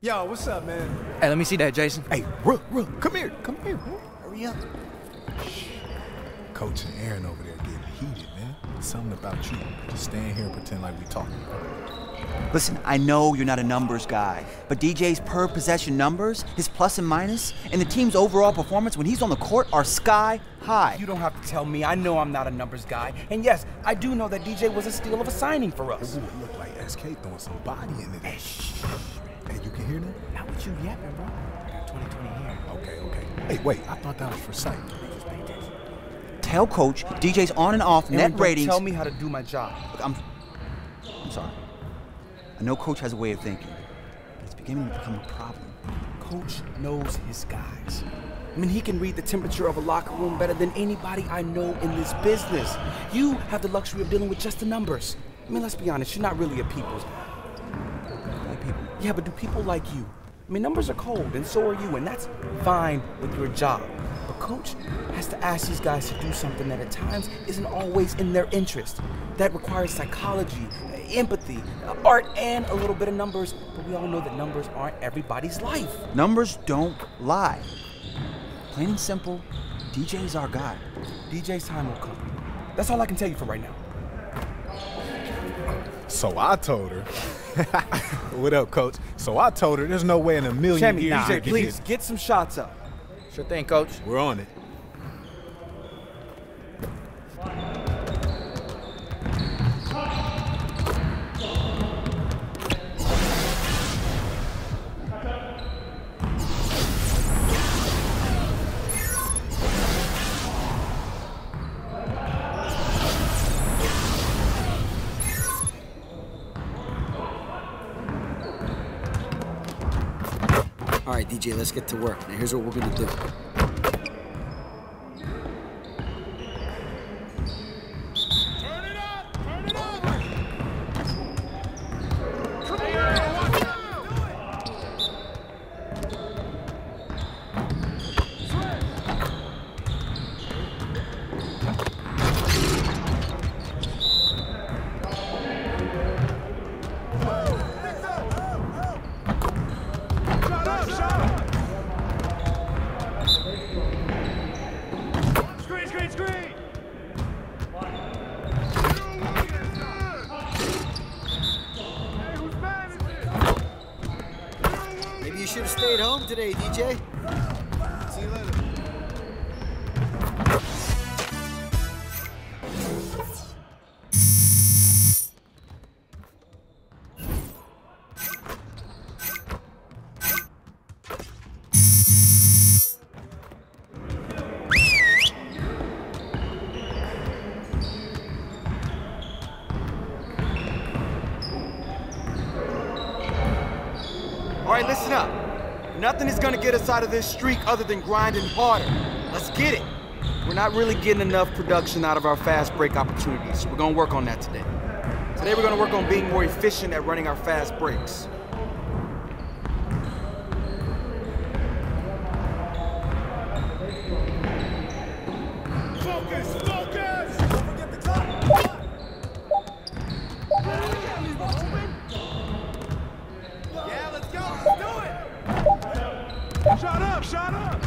Yo, what's up, man? Hey, let me see that, Jason. Hey, Rook, come here, man. Hurry up. Coach and Aaron over there getting heated, man. Something about you. Just stand here and pretend like we talking. Listen, I know you're not a numbers guy, but DJ's per possession numbers, his plus and minus, and the team's overall performance when he's on the court are sky high. You don't have to tell me. I know I'm not a numbers guy. And yes, I do know that DJ was a steal of a signing for us. Ooh, it looked like SK throwing some body into this. Hey, you can hear that? Not what you yapping, bro. I got 20/20 here. Okay. Hey, wait, I thought that was for sight. Tell Coach DJ's on and off Aaron, net ratings. Tell me how to do my job. Look, I'm sorry. I know Coach has a way of thinking, but it's beginning to become a problem. Coach knows his guys. I mean, he can read the temperature of a locker room better than anybody I know in this business. You have the luxury of dealing with just the numbers. I mean, let's be honest, you're not really a people's guy. Like people? Yeah, but do people like you? I mean, numbers are cold, and so are you, and that's fine with your job. But Coach has to ask these guys to do something that at times isn't always in their interest. That requires psychology, empathy, art, and a little bit of numbers. But we all know that numbers aren't everybody's life. Numbers don't lie. Plain and simple, DJ's our guy. DJ's time will come. That's all I can tell you for right now. So I told her. What up, Coach? So I told her there's no way in a million years. DJ, please get some shots up. Sure thing, Coach. We're on it. All right, DJ, let's get to work. Now, here's what we're gonna do. Maybe you should have stayed home today, DJ. See you later. All right, listen up. Nothing is gonna get us out of this streak other than grinding harder. Let's get it. We're not really getting enough production out of our fast break opportunities, so we're gonna work on that today. Today we're gonna work on being more efficient at running our fast breaks. Focus! Focus! Don't forget the top! Yeah, let's go! Let's do it! Shut up! Shut up!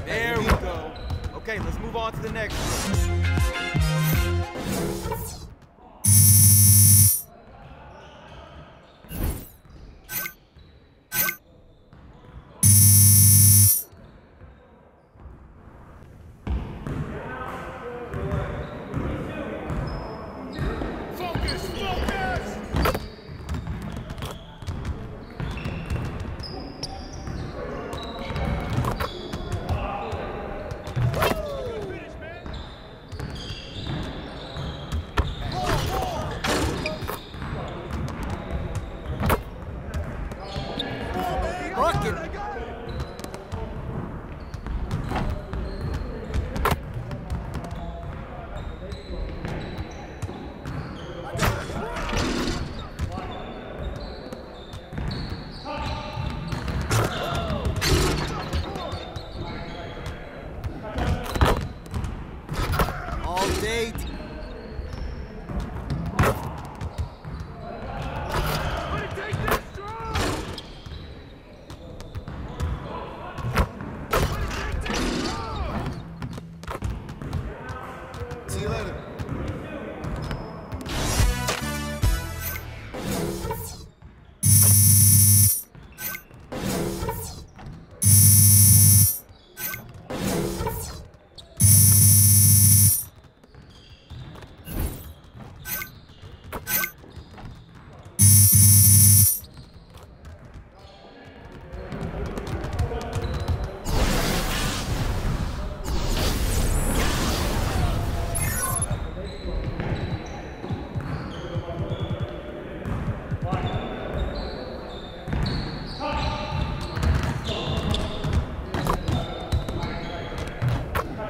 There we go. Okay, let's move on to the next one.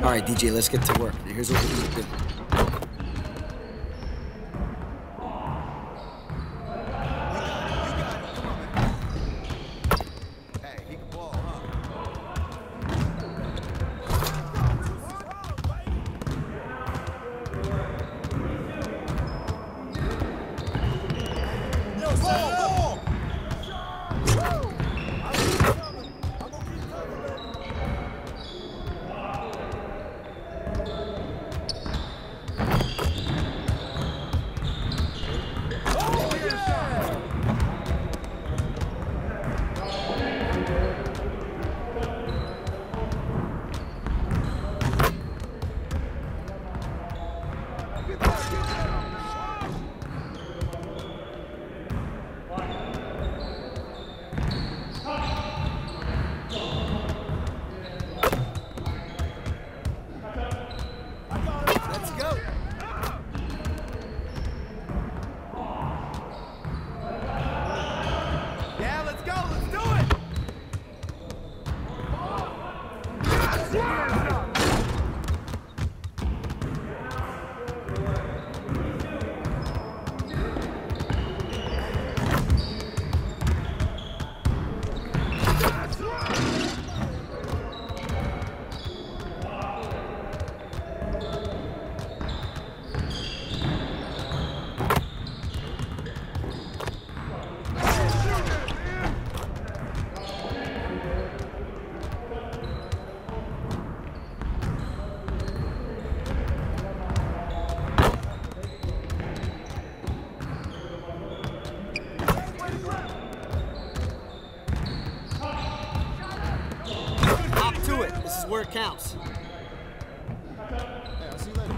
All right, DJ, let's get to work. Here's what we need to do. Where it counts. Hey, I'll see you later.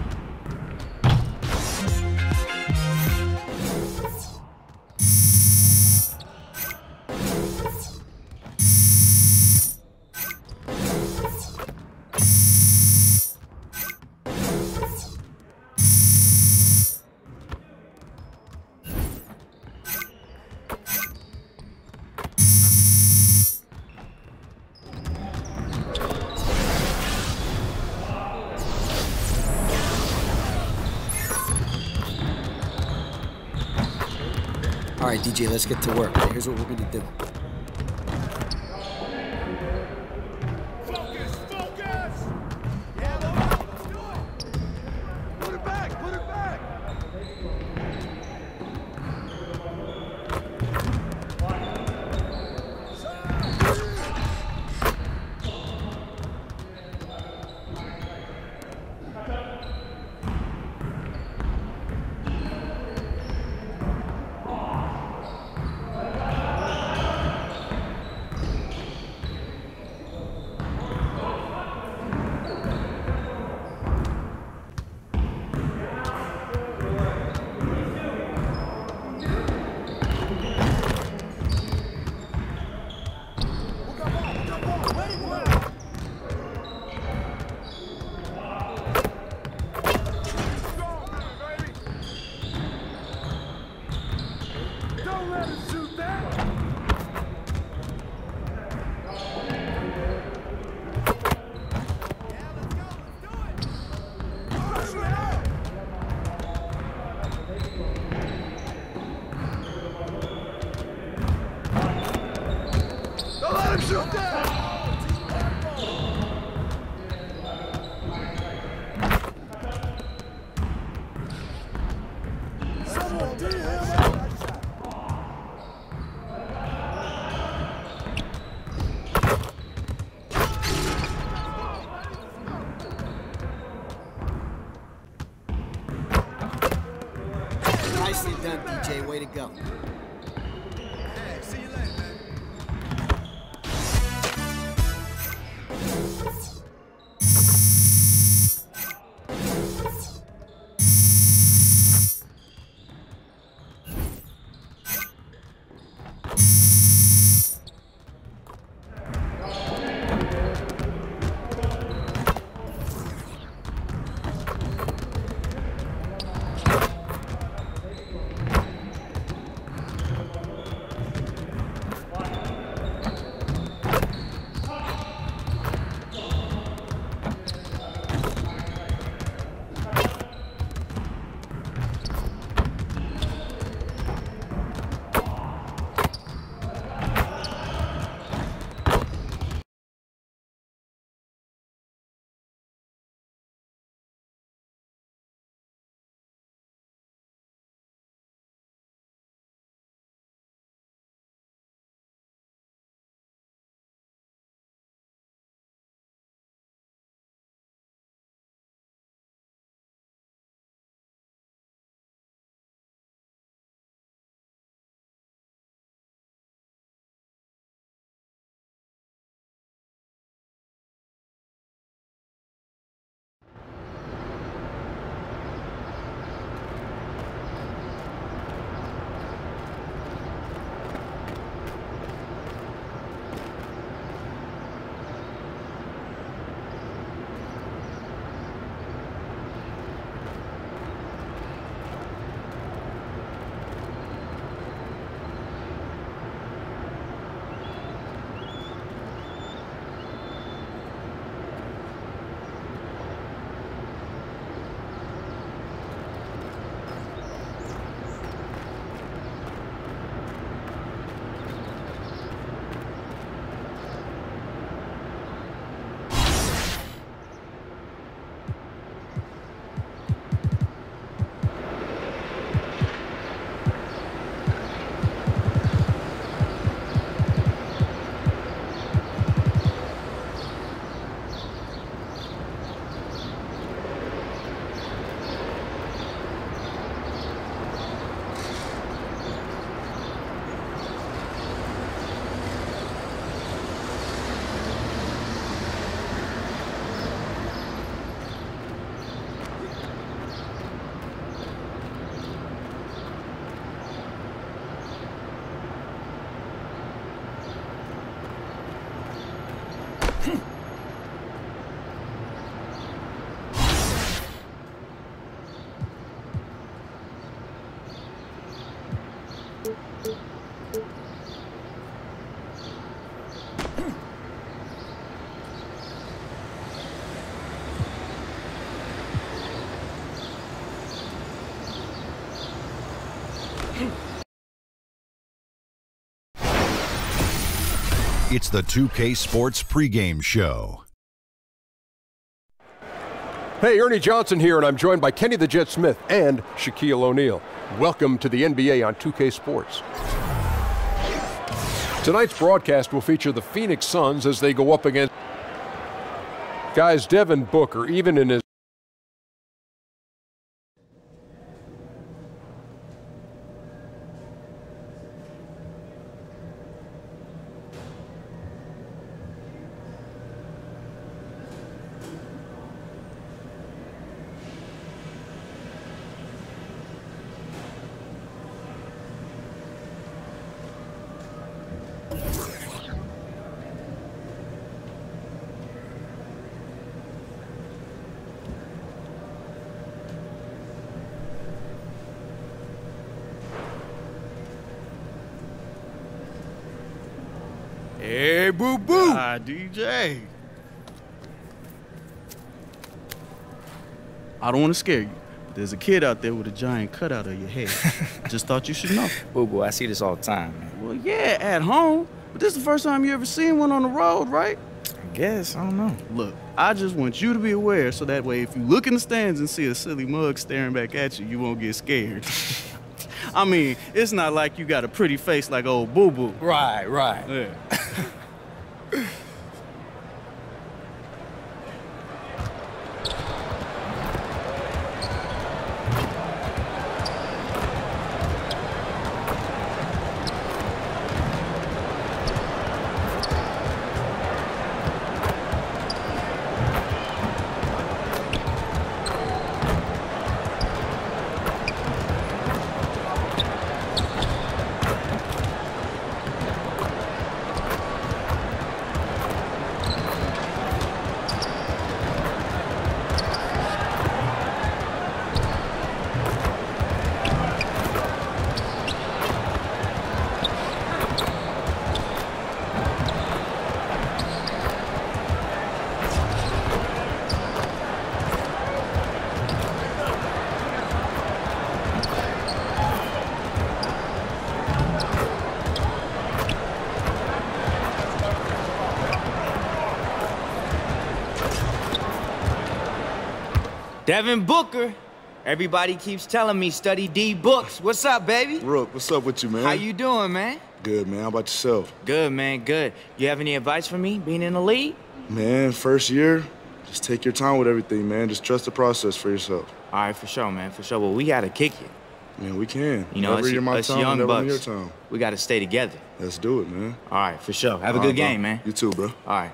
All right, DJ, let's get to work. Here's what we're gonna do. Focus, focus! Yeah, let's do it! Put it back, put it back! Don't let him shoot that! Don't let him shoot that! Someone do him! Nicely done, DJ. Way to go. Hey, see you later, man. It's the 2K Sports pregame show. Hey, Ernie Johnson here, and I'm joined by Kenny the Jet Smith and Shaquille O'Neal. Welcome to the NBA on 2K Sports. Tonight's broadcast will feature the Phoenix Suns as they go up against guys Devin Booker, even in his Hey, boo-boo. Ah, DJ. I don't want to scare you, but there's a kid out there with a giant cutout of your head. Just thought you should know. Boo-boo, I see this all the time, man. Well, yeah, at home. But this is the first time you ever seen one on the road, right? I guess. I don't know. Look, I just want you to be aware so that way if you look in the stands and see a silly mug staring back at you, you won't get scared. I mean, it's not like you got a pretty face like old boo-boo. Right. Yeah. Devin Booker. Everybody keeps telling me study D books. What's up, baby? Rook, what's up with you, man? How you doing, man? Good, man. How about yourself? Good, man, good. You have any advice for me being in the league? Man, first year, just take your time with everything, man. Just trust the process for yourself. All right, for sure, man, for sure. Well, we gotta kick it. Man, we can. You know, never you're my us time, young never bucks, your time. we gotta stay together. Let's do it, man. All right, for sure. Have a All good right, bro. game, man. You too, bro. All right.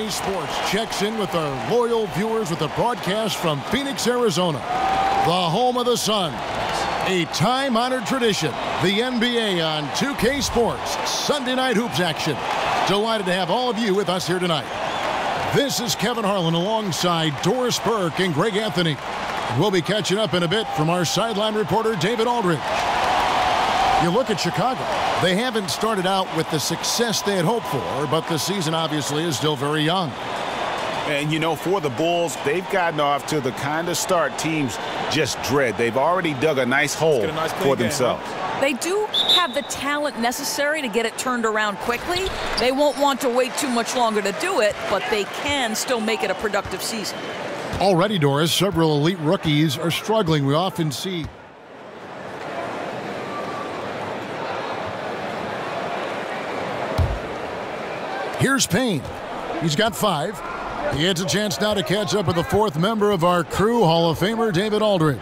Sports checks in with our loyal viewers with a broadcast from Phoenix, Arizona, the home of the Suns. A time-honored tradition, the NBA on 2K Sports, Sunday night hoops action. Delighted to have all of you with us here tonight. This is Kevin Harlan alongside Doris Burke and Greg Anthony. We'll be catching up in a bit from our sideline reporter, David Aldridge. You look at Chicago. They haven't started out with the success they had hoped for, but the season obviously is still very young. And, you know, for the Bulls, they've gotten off to the kind of start teams just dread. They've already dug a nice hole for themselves. They do have the talent necessary to get it turned around quickly. They won't want to wait too much longer to do it, but they can still make it a productive season. Already, Doris, several elite rookies are struggling. We often see here's Payne. He's got 5. He gets a chance now to catch up with the 4th member of our crew, Hall of Famer David Aldridge.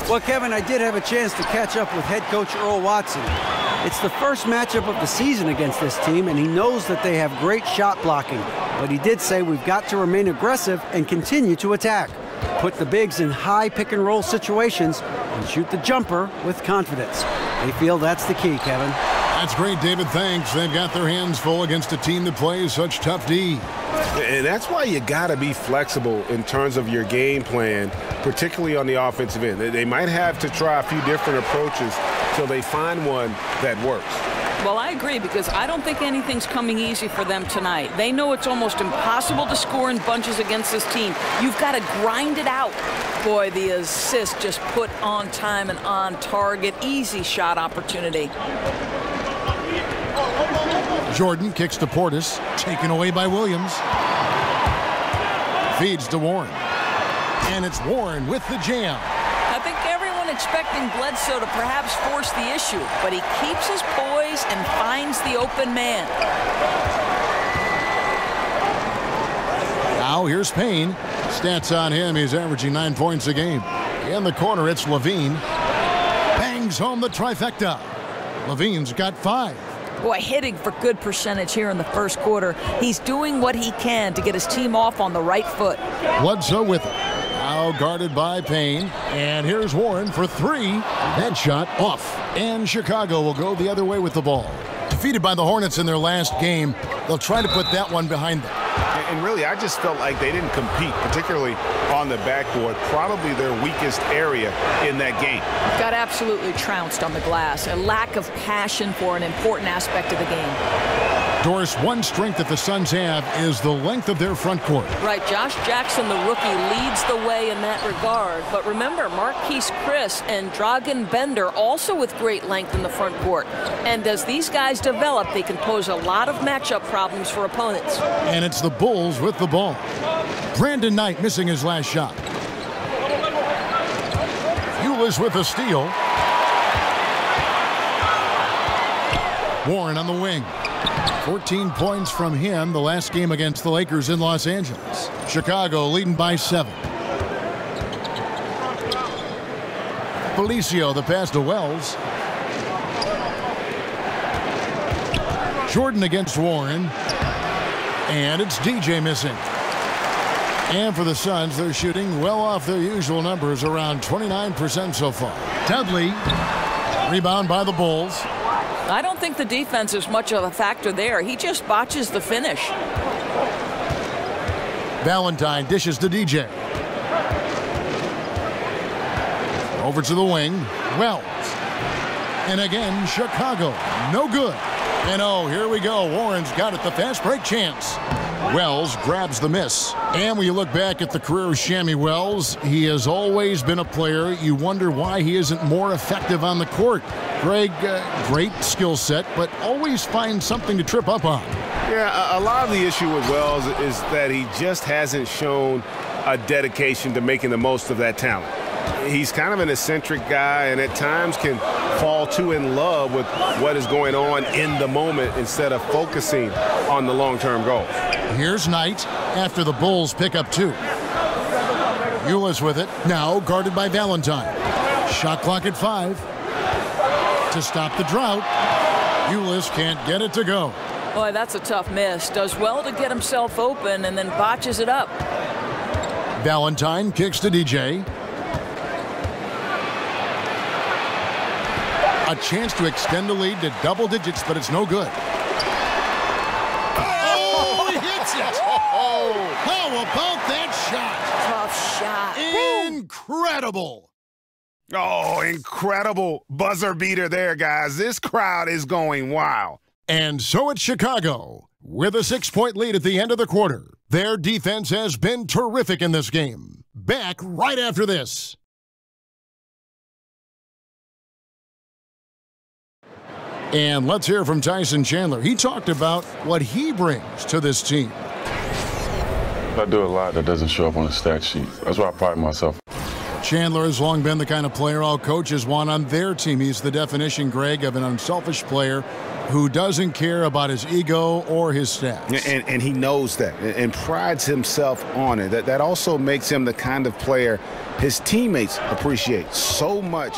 Well, Kevin, I did have a chance to catch up with head coach Earl Watson. It's the first matchup of the season against this team, and he knows that they have great shot blocking. But he did say we've got to remain aggressive and continue to attack. Put the bigs in high pick-and-roll situations and shoot the jumper with confidence. They feel that's the key, Kevin. That's great, David. Thanks. They've got their hands full against a team that plays such tough D. And that's why you got to be flexible in terms of your game plan, particularly on the offensive end. They might have to try a few different approaches till they find one that works. Well, I agree, because I don't think anything's coming easy for them tonight. They know it's almost impossible to score in bunches against this team. You've got to grind it out. Boy, the assist just put on time and on target. Easy shot opportunity. Jordan kicks to Portis, taken away by Williams. Feeds to Warren. And it's Warren with the jam. I think everyone expecting Bledsoe to perhaps force the issue, but he keeps his poise and finds the open man. Now here's Payne. Stats on him, he's averaging 9 points a game. In the corner, it's Levine. Bangs home the trifecta. Levine's got 5. Boy, hitting for good percentage here in the first quarter. He's doing what he can to get his team off on the right foot. Bledsoe with it. Now guarded by Payne. And here's Warren for 3. That shot off. And Chicago will go the other way with the ball. Defeated by the Hornets in their last game, they'll try to put that one behind them. And really, I just felt like they didn't compete, particularly on the backboard, probably their weakest area in that game. Got absolutely trounced on the glass. A lack of passion for an important aspect of the game. Doris, one strength that the Suns have is the length of their front court. Right, Josh Jackson, the rookie, leads the way in that regard. But remember, Marquise Chris and Dragan Bender also with great length in the front court. And as these guys develop, they can pose a lot of matchup problems for opponents. And it's the Bulls with the ball. Brandon Knight missing his last shot. Eulis with a steal. Warren on the wing. 14 points from him the last game against the Lakers in Los Angeles. Chicago leading by 7. Felicio, the pass to Wells. Jordan against Warren. And it's DJ missing. And for the Suns, they're shooting well off their usual numbers, around 29% so far. Dudley, rebound by the Bulls. I don't think the defense is much of a factor there. He just botches the finish. Valentine dishes to DJ. Over to the wing. Wells. And again, Chicago. No good. And oh, here we go. Warren's got it. The fast break chance. Wells grabs the miss. And when you look back at the career of Shammy Wells, he has always been a player. You wonder why he isn't more effective on the court. Greg, great skill set, but always finds something to trip up on. Yeah, a lot of the issue with Wells is that he just hasn't shown a dedication to making the most of that talent. He's kind of an eccentric guy and at times can fall too in love with what is going on in the moment instead of focusing on the long-term goal. Here's Knight after the Bulls pick up 2. Eulis with it, now guarded by Valentine. Shot clock at 5. To stop the drought, Eulis can't get it to go. Boy, that's a tough miss. Does well to get himself open and then botches it up. Valentine kicks to DJ. A chance to extend the lead to double digits, but it's no good. Oh, he hits it! Oh, how about that shot? Tough shot. Incredible. Oh, incredible buzzer beater there, guys. This crowd is going wild. And so it's Chicago With a 6-point lead at the end of the quarter, their defense has been terrific in this game. Back right after this. And let's hear from Tyson Chandler. He talked about what he brings to this team. I do a lot that doesn't show up on the stat sheet. That's why I pride myself. Chandler has long been the kind of player all coaches want on their team. He's the definition, Greg, of an unselfish player who doesn't care about his ego or his stats. And he knows that and prides himself on it. That also makes him the kind of player his teammates appreciate so much.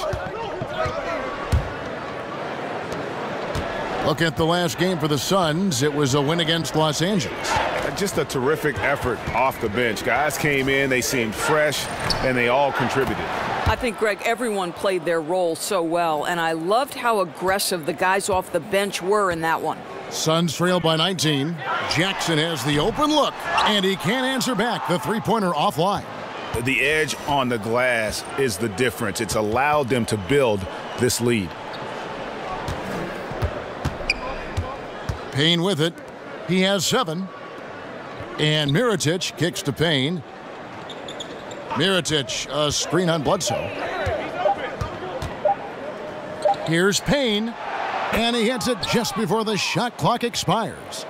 Look at the last game for the Suns. It was a win against Los Angeles. Just a terrific effort off the bench. Guys came in, they seemed fresh, and they all contributed. I think, Greg, everyone played their role so well, and I loved how aggressive the guys off the bench were in that one. Suns trail by 19. Jackson has the open look, and he can't answer back. The three-pointer offline. The edge on the glass is the difference. It's allowed them to build this lead. Payne with it. He has 7. And Mirotic kicks to Payne. Mirotic, a screen on Bledsoe. Here's Payne, and he hits it just before the shot clock expires.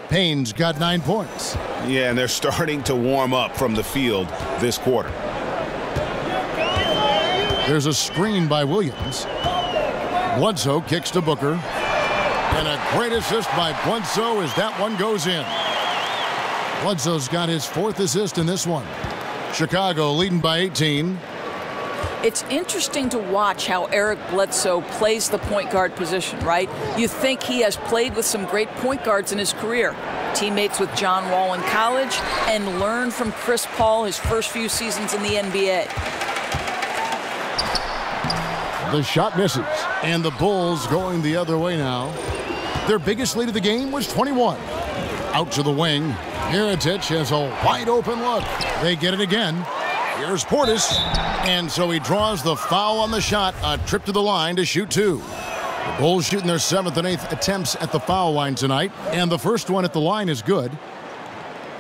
Payne's got 9 points. Yeah, and they're starting to warm up from the field this quarter. There's a screen by Williams. Bledsoe kicks to Booker. And a great assist by Bledsoe as that one goes in. Bledsoe's got his 4th assist in this one. Chicago leading by 18. It's interesting to watch how Eric Bledsoe plays the point guard position, right? You think he has played with some great point guards in his career. Teammates with John Wall in college and learned from Chris Paul his first few seasons in the NBA. The shot misses, and the Bulls going the other way now. Their biggest lead of the game was 21. Out to the wing. Mirotic has a wide open look. They get it again. Here's Portis. And so he draws the foul on the shot. A trip to the line to shoot 2. The Bulls shooting their 7th and 8th attempts at the foul line tonight. And the first one at the line is good.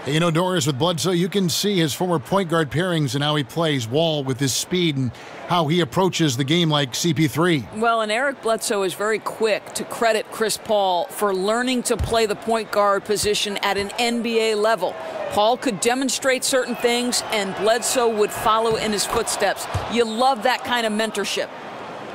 You know, Doris, with Bledsoe, you can see his former point guard pairings and how he plays Wall with his speed and how he approaches the game like CP3. Well, and Eric Bledsoe is very quick to credit Chris Paul for learning to play the point guard position at an NBA level. Paul could demonstrate certain things, and Bledsoe would follow in his footsteps. You love that kind of mentorship.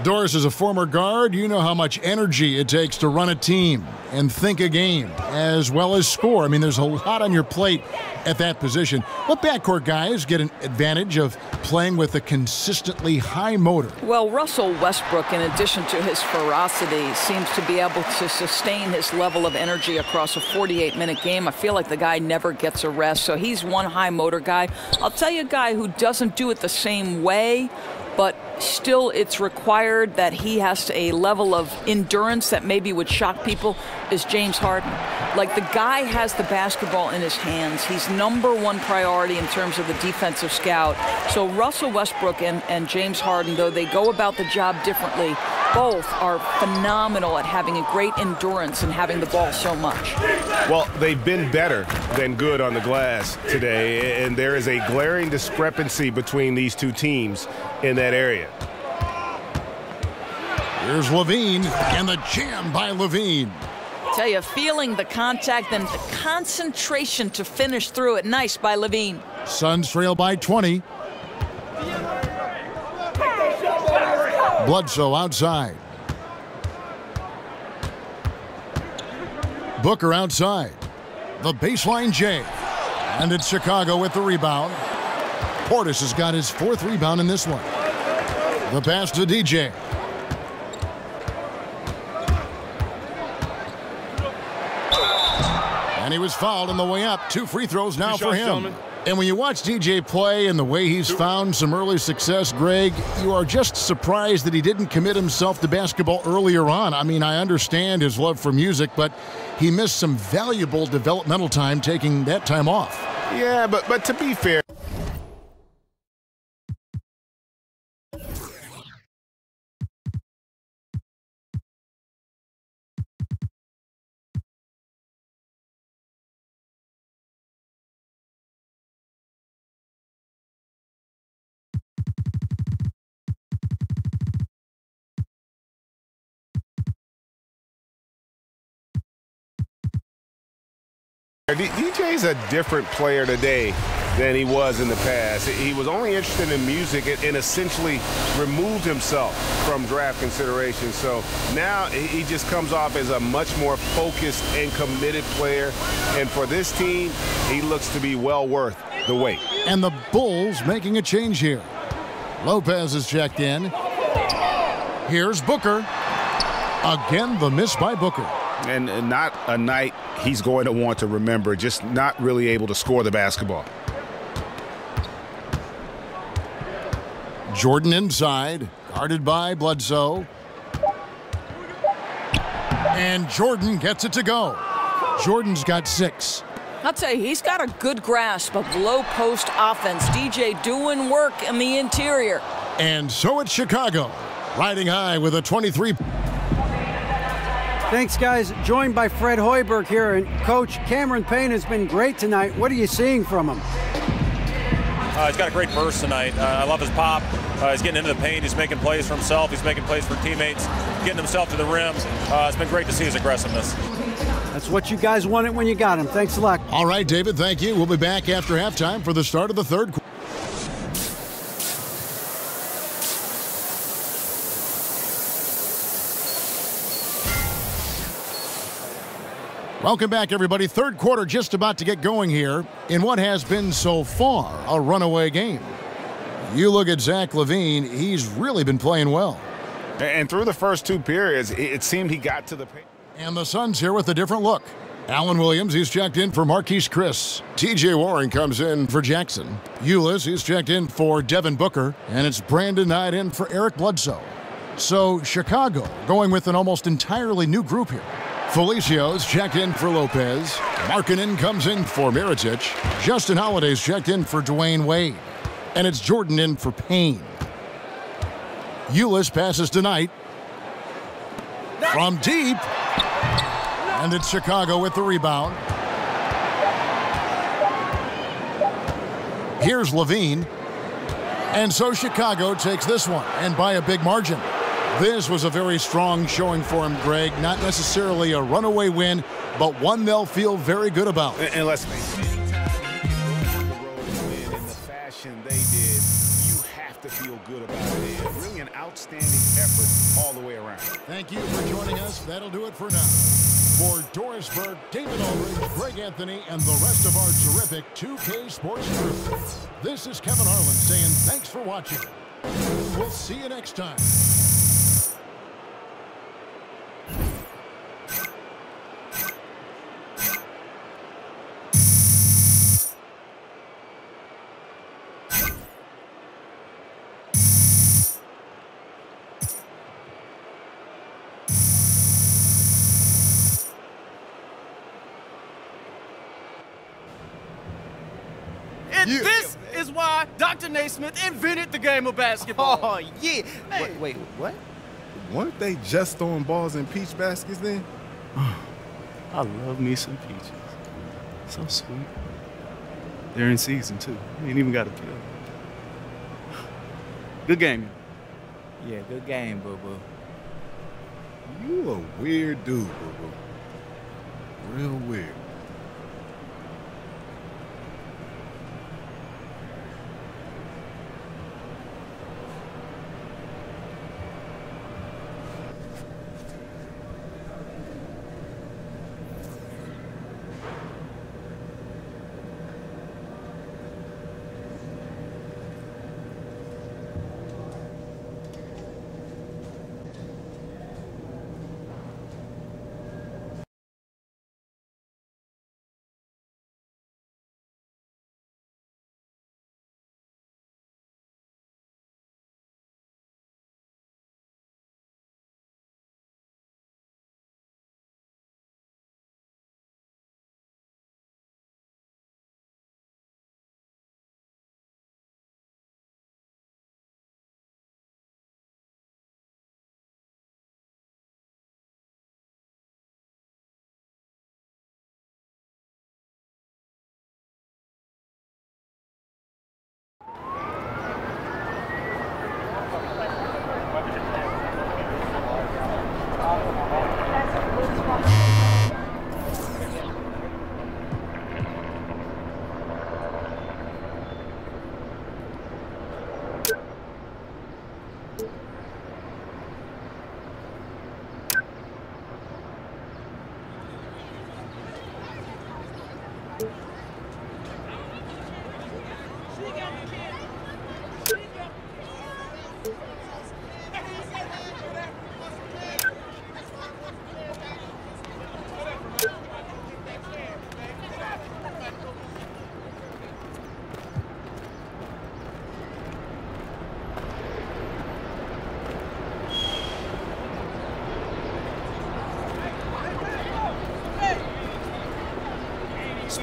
Doris is a former guard. You know how much energy it takes to run a team and think a game as well as score. I mean, there's a lot on your plate at that position. But backcourt guys get an advantage of playing with a consistently high motor. Well, Russell Westbrook, in addition to his ferocity, seems to be able to sustain his level of energy across a 48-minute game. I feel like the guy never gets a rest, so he's one high motor guy. I'll tell you a guy who doesn't do it the same way, but still it's required that he has a level of endurance that maybe would shock people, is James Harden. Like, the guy has the basketball in his hands. He's #1 priority in terms of the defensive scout. So Russell Westbrook and James Harden, though they go about the job differently, both are phenomenal at having a great endurance and having the ball so much. Well, they've been better than good on the glass today, and there is a glaring discrepancy between these two teams in that area. Here's Levine, and the jam by Levine. Tell you, feeling the contact and the concentration to finish through it. Nice by Levine. Suns trail by 20. Bledsoe outside. Booker outside. The baseline J. And it's Chicago with the rebound. Portis has got his 4th rebound in this one. The pass to DJ. And he was fouled on the way up. 2 free throws now for him. And when you watch DJ play and the way he's found some early success, Greg, you are just surprised that he didn't commit himself to basketball earlier on. I mean, I understand his love for music, but he missed some valuable developmental time taking that time off. Yeah, but to be fair, DJ's a different player today than he was in the past. He was only interested in music and essentially removed himself from draft consideration. So now he just comes off as a much more focused and committed player. And for this team, he looks to be well worth the wait. And the Bulls making a change here. Lopez is checked in. Here's Booker. Again, the miss by Booker. And not a night he's going to want to remember, just not really able to score the basketball. Jordan inside, guarded by Bledsoe. And Jordan gets it to go. Jordan's got 6. I'll tell you, he's got a good grasp of low post offense. DJ doing work in the interior. And so it's Chicago, riding high with a 23. Thanks, guys. Joined by Fred Hoiberg here. And Coach, Cameron Payne has been great tonight. What are you seeing from him? He's got a great burst tonight. I love his pop. He's getting into the paint. He's making plays for himself. He's making plays for teammates, getting himself to the rim. It's been great to see his aggressiveness. That's what you guys wanted when you got him. Thanks a lot. All right, David, thank you. We'll be back after halftime for the start of the third quarter. Welcome back, everybody. Third quarter just about to get going here in what has been so far a runaway game. You look at Zach LaVine, he's really been playing well. And through the first 2 periods, it seemed he got to the paint. And the Suns here with a different look. Allen Williams, he's checked in for Marquise Chris. T.J. Warren comes in for Jackson. Ulis, he's checked in for Devin Booker. And it's Brandon Knight in for Eric Bledsoe. So Chicago going with an almost entirely new group here. Felicio's checked in for Lopez. Markkanen comes in for Mirotic. Justin Holiday's checked in for Dwayne Wade. And it's Jordan in for Payne. Ulis passes to Knight. From deep. And it's Chicago with the rebound. Here's LaVine. And so Chicago takes this one, and by a big margin. This was a very strong showing for him, Greg. Not necessarily a runaway win, but one they'll feel very good about. And let's face it, anytime you go on the road and win in the fashion they did, you have to feel good about it. Really an outstanding effort all the way around. Thank you for joining us. That'll do it for now. For Dorisburg, David Aldridge, Greg Anthony, and the rest of our terrific 2K Sports crew, this is Kevin Harlan saying thanks for watching. We'll see you next time. And this is why Dr. Naismith invented the game of basketball. Oh, yeah. Hey. Wait, what? Weren't they just throwing balls in peach baskets then? I love me some peaches. So sweet. They're in season, too. You ain't even got to peel. Good game. Yeah, good game, boo-boo. You a weird dude, boo-boo. Real weird.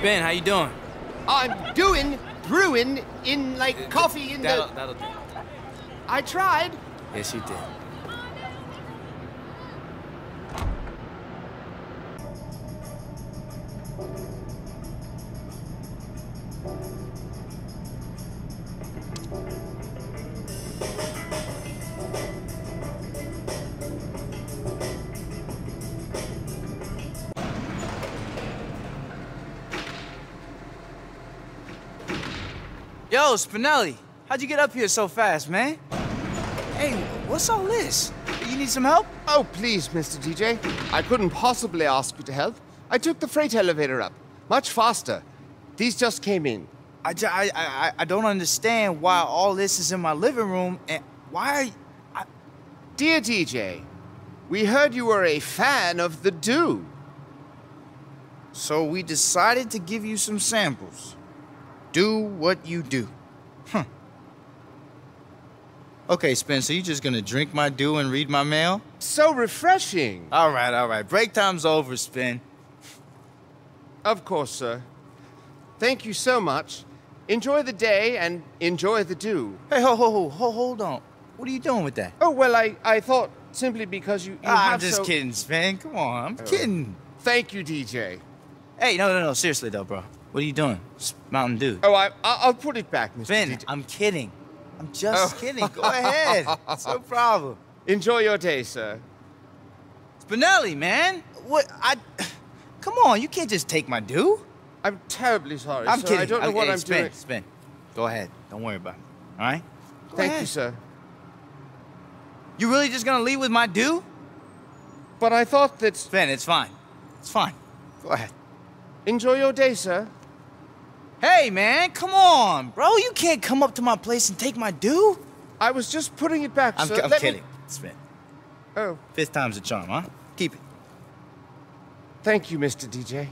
Ben, how you doing? I'm doing brewing in, like, coffee in That'll do. I tried. Yes, you did. Yo, Spinelli, how'd you get up here so fast, man? Hey, what's all this? You need some help? Oh, please, Mr. DJ. I couldn't possibly ask you to help. I took the freight elevator up. Much faster. These just came in. I don't understand why all this is in my living room and why Dear DJ, we heard you were a fan of the Do. So we decided to give you some samples. Do what you do. Huh. Okay, Spencer, you just gonna drink my dew and read my mail? So refreshing. All right. Break time's over, Spin. Of course, sir. Thank you so much. Enjoy the day and enjoy the dew. Hey, hold on. What are you doing with that? Oh, well, I thought simply because you I'm just kidding, Spin. Come on, I'm kidding. Thank you, DJ. Hey, no, seriously though, bro. What are you doing? It's Mountain Dew. Oh, I'll put it back, Mr. Ben, DJ. I'm kidding. I'm just kidding. Go ahead. It's no problem. Enjoy your day, sir. Spinelli, man. What? Come on, you can't just take my dew. I'm terribly sorry, I'm sir. kidding. I don't know what I'm doing. Spin. Go ahead. Don't worry about it. All right? Thank you, sir. You really just gonna leave with my dew? But I thought that... Spin, it's fine. It's fine. Go ahead. Enjoy your day, sir. Hey, man, come on, bro. You can't come up to my place and take my dew. I was just putting it back, sir. I'm kidding. Spin. Oh. 5th time's a charm, huh? Keep it. Thank you, Mr. DJ.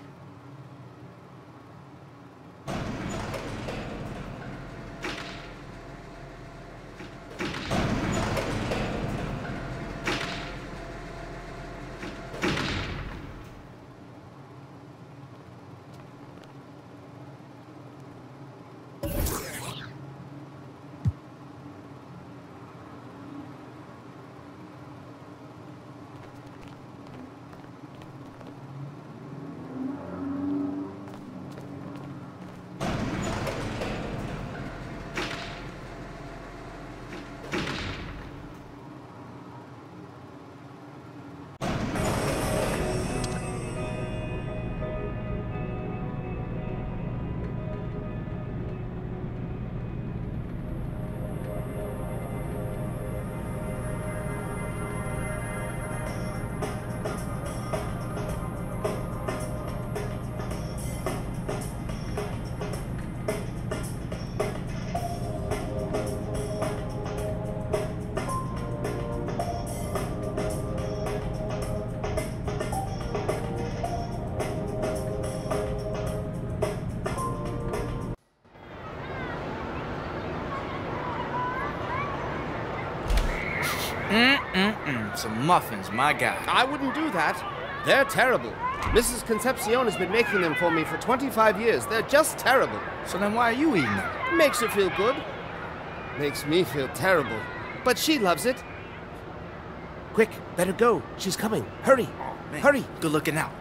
Some muffins, my guy. I wouldn't do that. They're terrible. Mrs. Concepcion has been making them for me for 25 years. They're just terrible. So then why are you eating them? Makes her feel good. Makes me feel terrible. But she loves it. Quick, better go. She's coming. Hurry. Oh, man. Hurry. Good looking out.